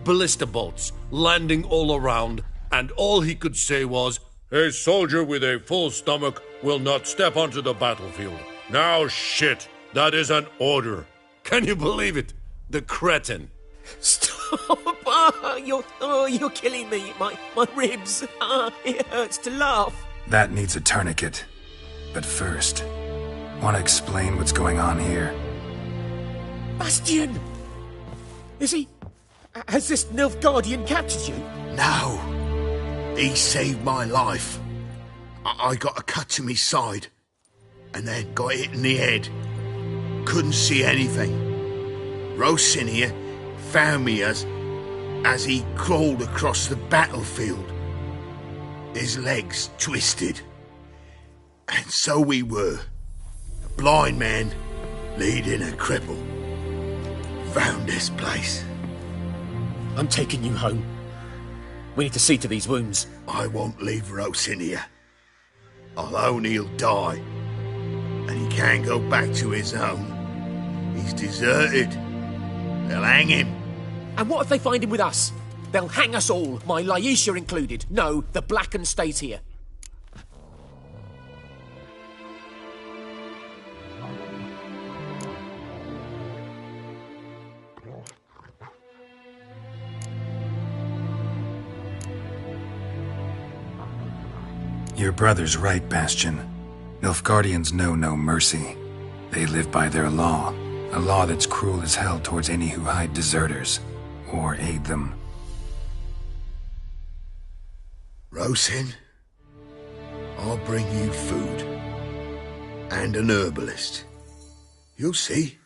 Ballista bolts landing all around, and all he could say was, "A soldier with a full stomach will not step onto the battlefield." Now shit, that is an order. Can you believe it? The cretin. Stop! You're killing me. My ribs. It hurts to laugh. That needs a tourniquet. But first, want to explain what's going on here? Bastion! Is he... Has this Nilfgaardian captured you? No. He saved my life. I got a cut to my side, and then got hit in the head. Couldn't see anything. Rosin here found me as he crawled across the battlefield. His legs twisted. And so we were. A blind man leading a cripple. Found this place. I'm taking you home. We need to see to these wounds. I won't leave Rosin here. I'll own he'll die. And he can't go back to his own. He's deserted. They'll hang him. And what if they find him with us? They'll hang us all, my Laisha included. No, the Blacken stays here. Your brother's right, Bastion. Nilfgaardians know no mercy. They live by their law, a law that's cruel as hell towards any who hide deserters or aid them. Rosin, I'll bring you food. And an herbalist. You'll see.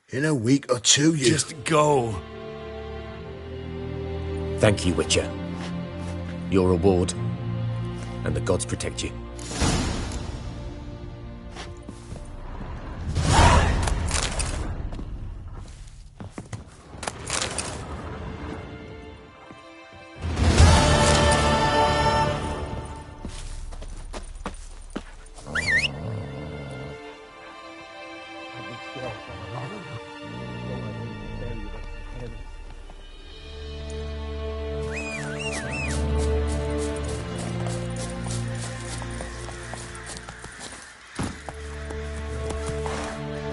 In a week or two, you... Just go. Thank you, Witcher. Your reward, and the gods protect you.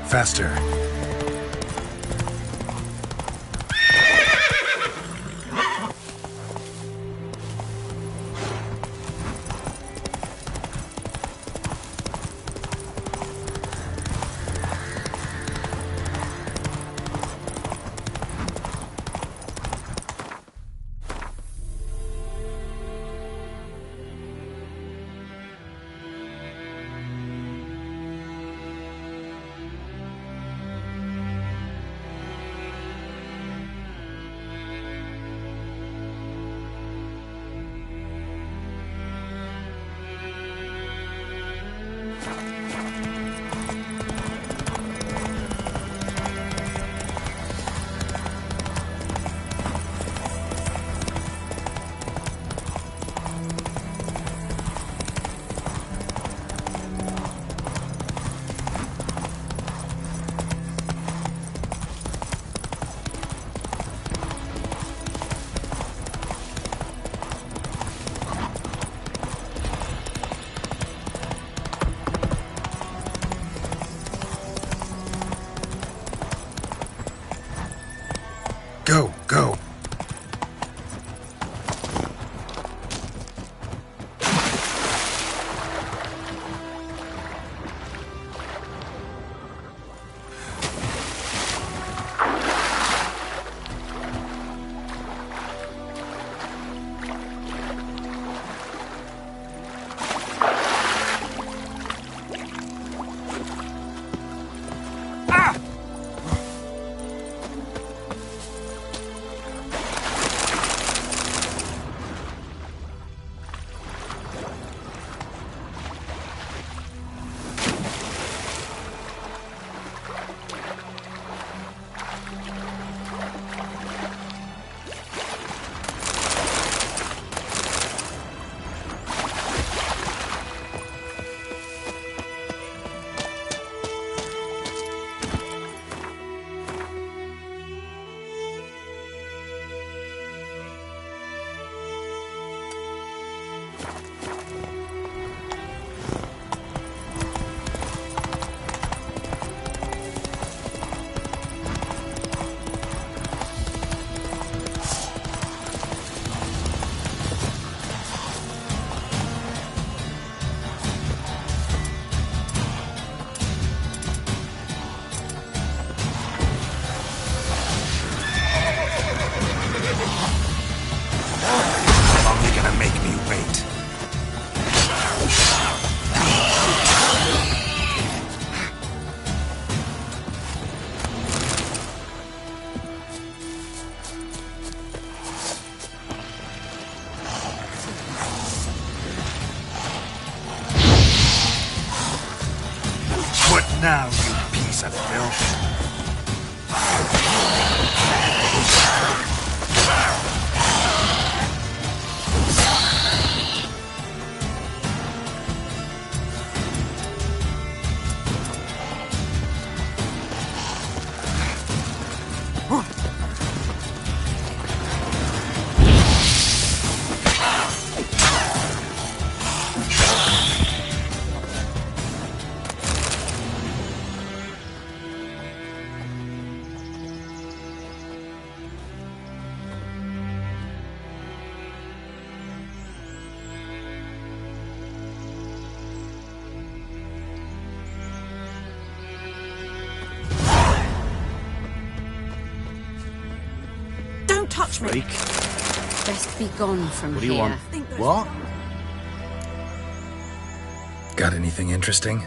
Faster. Now, you piece of filth. Touch me. Freak. Best be gone from What do here. you want? What? Got anything interesting?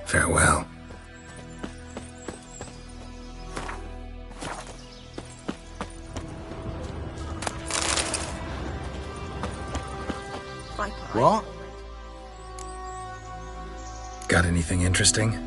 Farewell. What? Got anything interesting?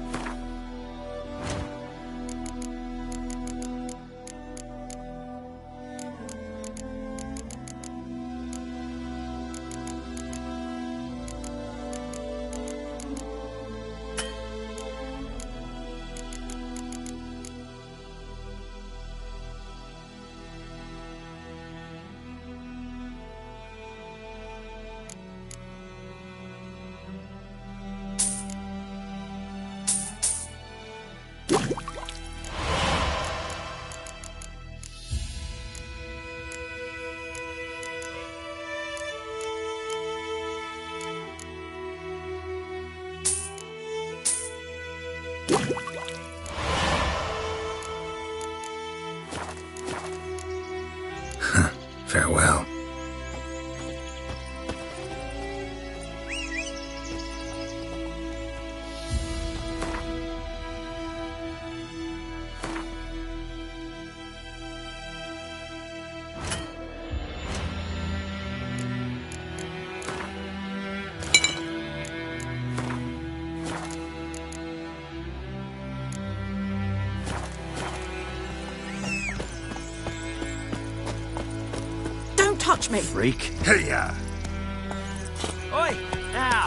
Farewell. Touch me. Freak. Hey-ya! Oi! Now!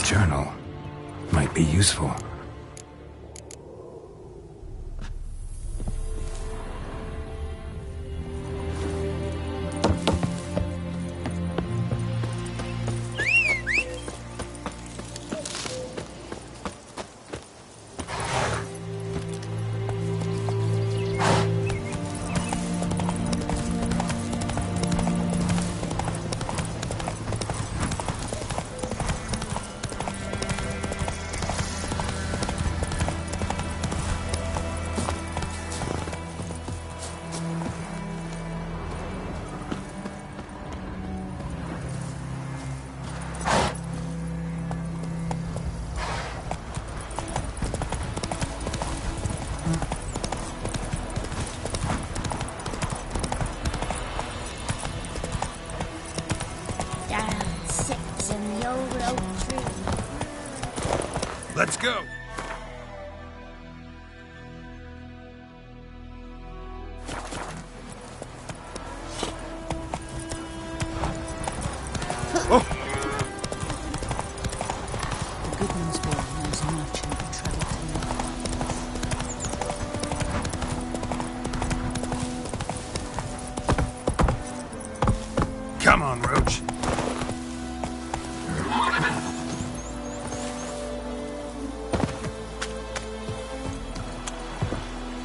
Journal might be useful.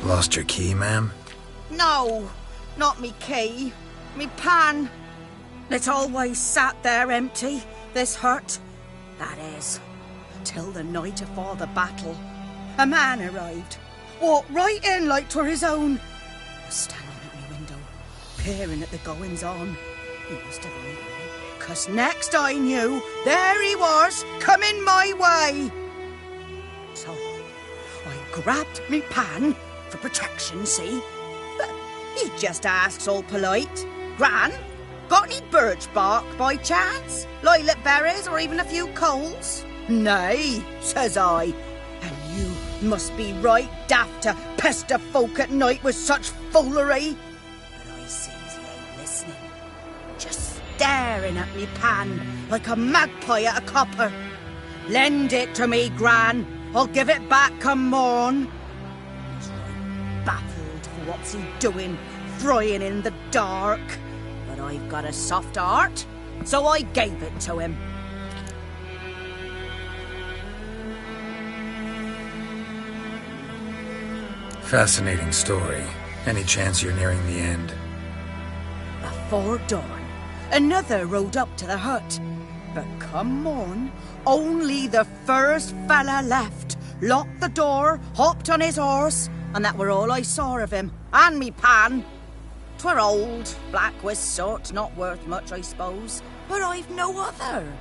Lost your key, ma'am? No, not me key. Me pan. It always sat there empty, this hut. That is, till the night afore the battle. A man arrived, walked right in like 'twere his own. Was standing at me window, peering at the goings-on. He must have known me, 'cause next I knew, there he was, coming my way. So, I grabbed me pan, for protection, see? But he just asks all polite, Gran, got any birch bark by chance? Lilac berries or even a few coals? Nay, says I, and you must be right daft to pester folk at night with such foolery. But I sees he ain't listening, just staring at me pan like a magpie at a copper. Lend it to me, Gran, I'll give it back come morn. He's right baffled for what's he doing, frying in the dark. But I've got a soft heart, so I gave it to him. Fascinating story. Any chance you're nearing the end? Before dawn, another rode up to the hut. But come morn, only the first fella left, locked the door, hopped on his horse, and that were all I saw of him, and me pan. 'Twere old, black with soot, not worth much, I suppose, but I've no other.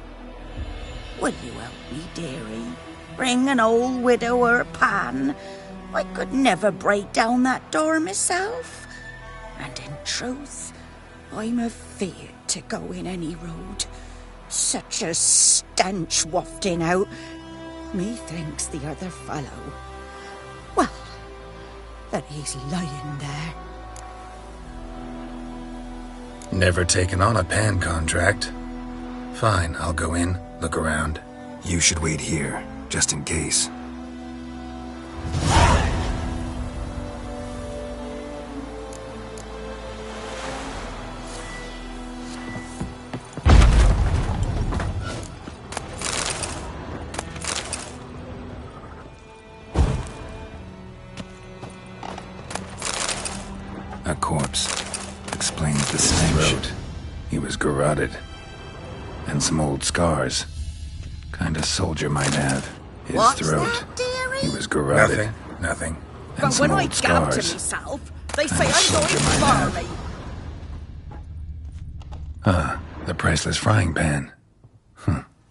Will you help me, dearie? Bring an old widower pan. I could never break down that door myself. And in truth, I'm afeard to go in any road. Such a stench wafting out. Methinks the other fellow, well, that he's lying there. Never taken on a pan contract. Fine, I'll go in, look around. You should wait here, just in case. A corpse. Explains the stench. He was garroted. And some old scars. Kind of soldier might have. His What's throat. that, dearie? He was garroted. Nothing. And But some when I old gab to scars. myself, they say Kinda I'm soldier going might have. farmy. The priceless frying pan.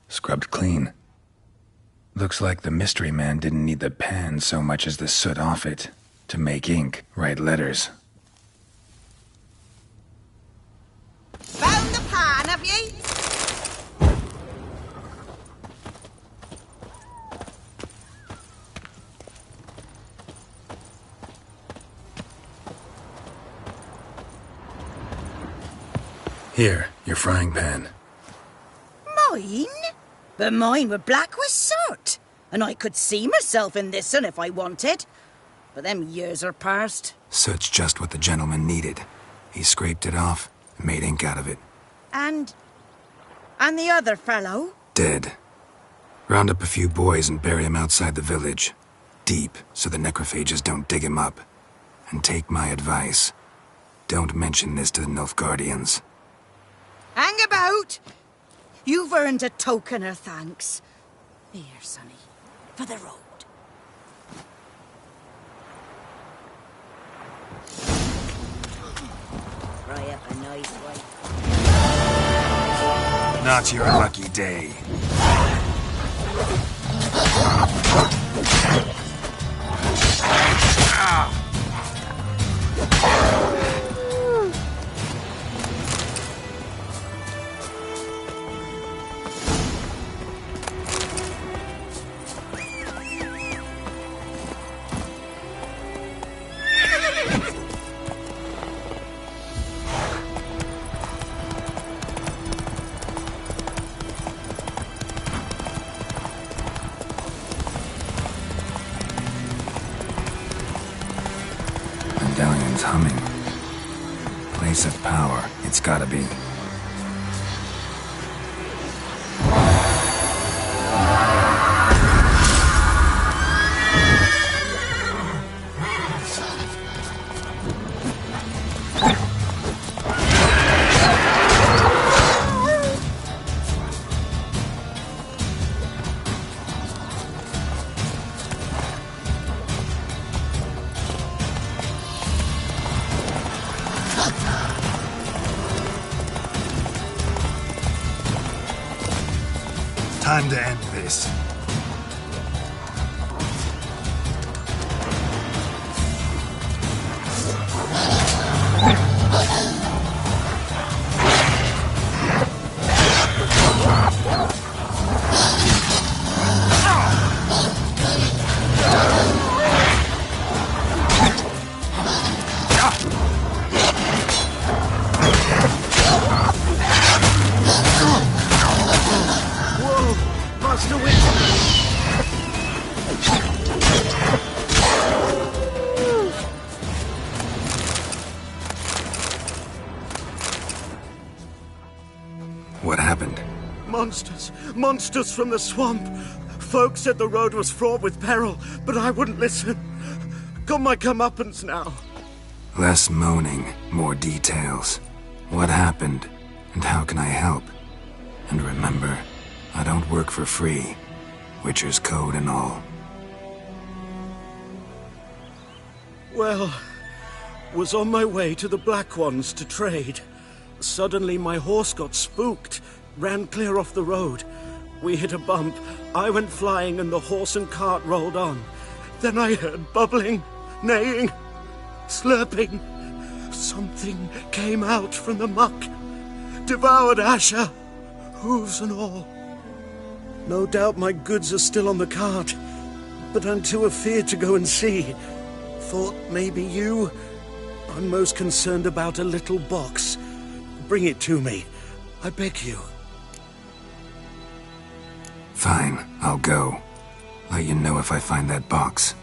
Scrubbed clean. Looks like the mystery man didn't need the pan so much as the soot off it to make ink, write letters. Found the pan, have ye? Here, your frying pan. Mine? But mine were black with soot. And I could see myself in this one if I wanted. But them years are past. Soot's just what the gentleman needed. He scraped it off and made ink out of it. And the other fellow? Dead. Round up a few boys and bury him outside the village. Deep, so the necrophages don't dig him up. And take my advice. Don't mention this to the Nilfgaardians. Hang about! You've earned a token of thanks. Here, sonny, for the road. Try up a nice way. Not your lucky day. Medallion's humming. Place of power, it's gotta be. to end this. What happened? Monsters from the swamp. Folks said the road was fraught with peril, but I wouldn't listen. Got my comeuppance now. Less moaning, more details. What happened, and how can I help? And remember, I don't work for free. Witcher's code and all. Well, was on my way to the Black Ones to trade. Suddenly my horse got spooked, ran clear off the road. We hit a bump, I went flying and the horse and cart rolled on. Then I heard bubbling, neighing, slurping. Something came out from the muck, devoured Asher, hooves and all. No doubt my goods are still on the cart, but I'm too afeard to go and see. Thought maybe you... I'm most concerned about a little box. Bring it to me, I beg you. Fine, I'll go. Let you know if I find that box.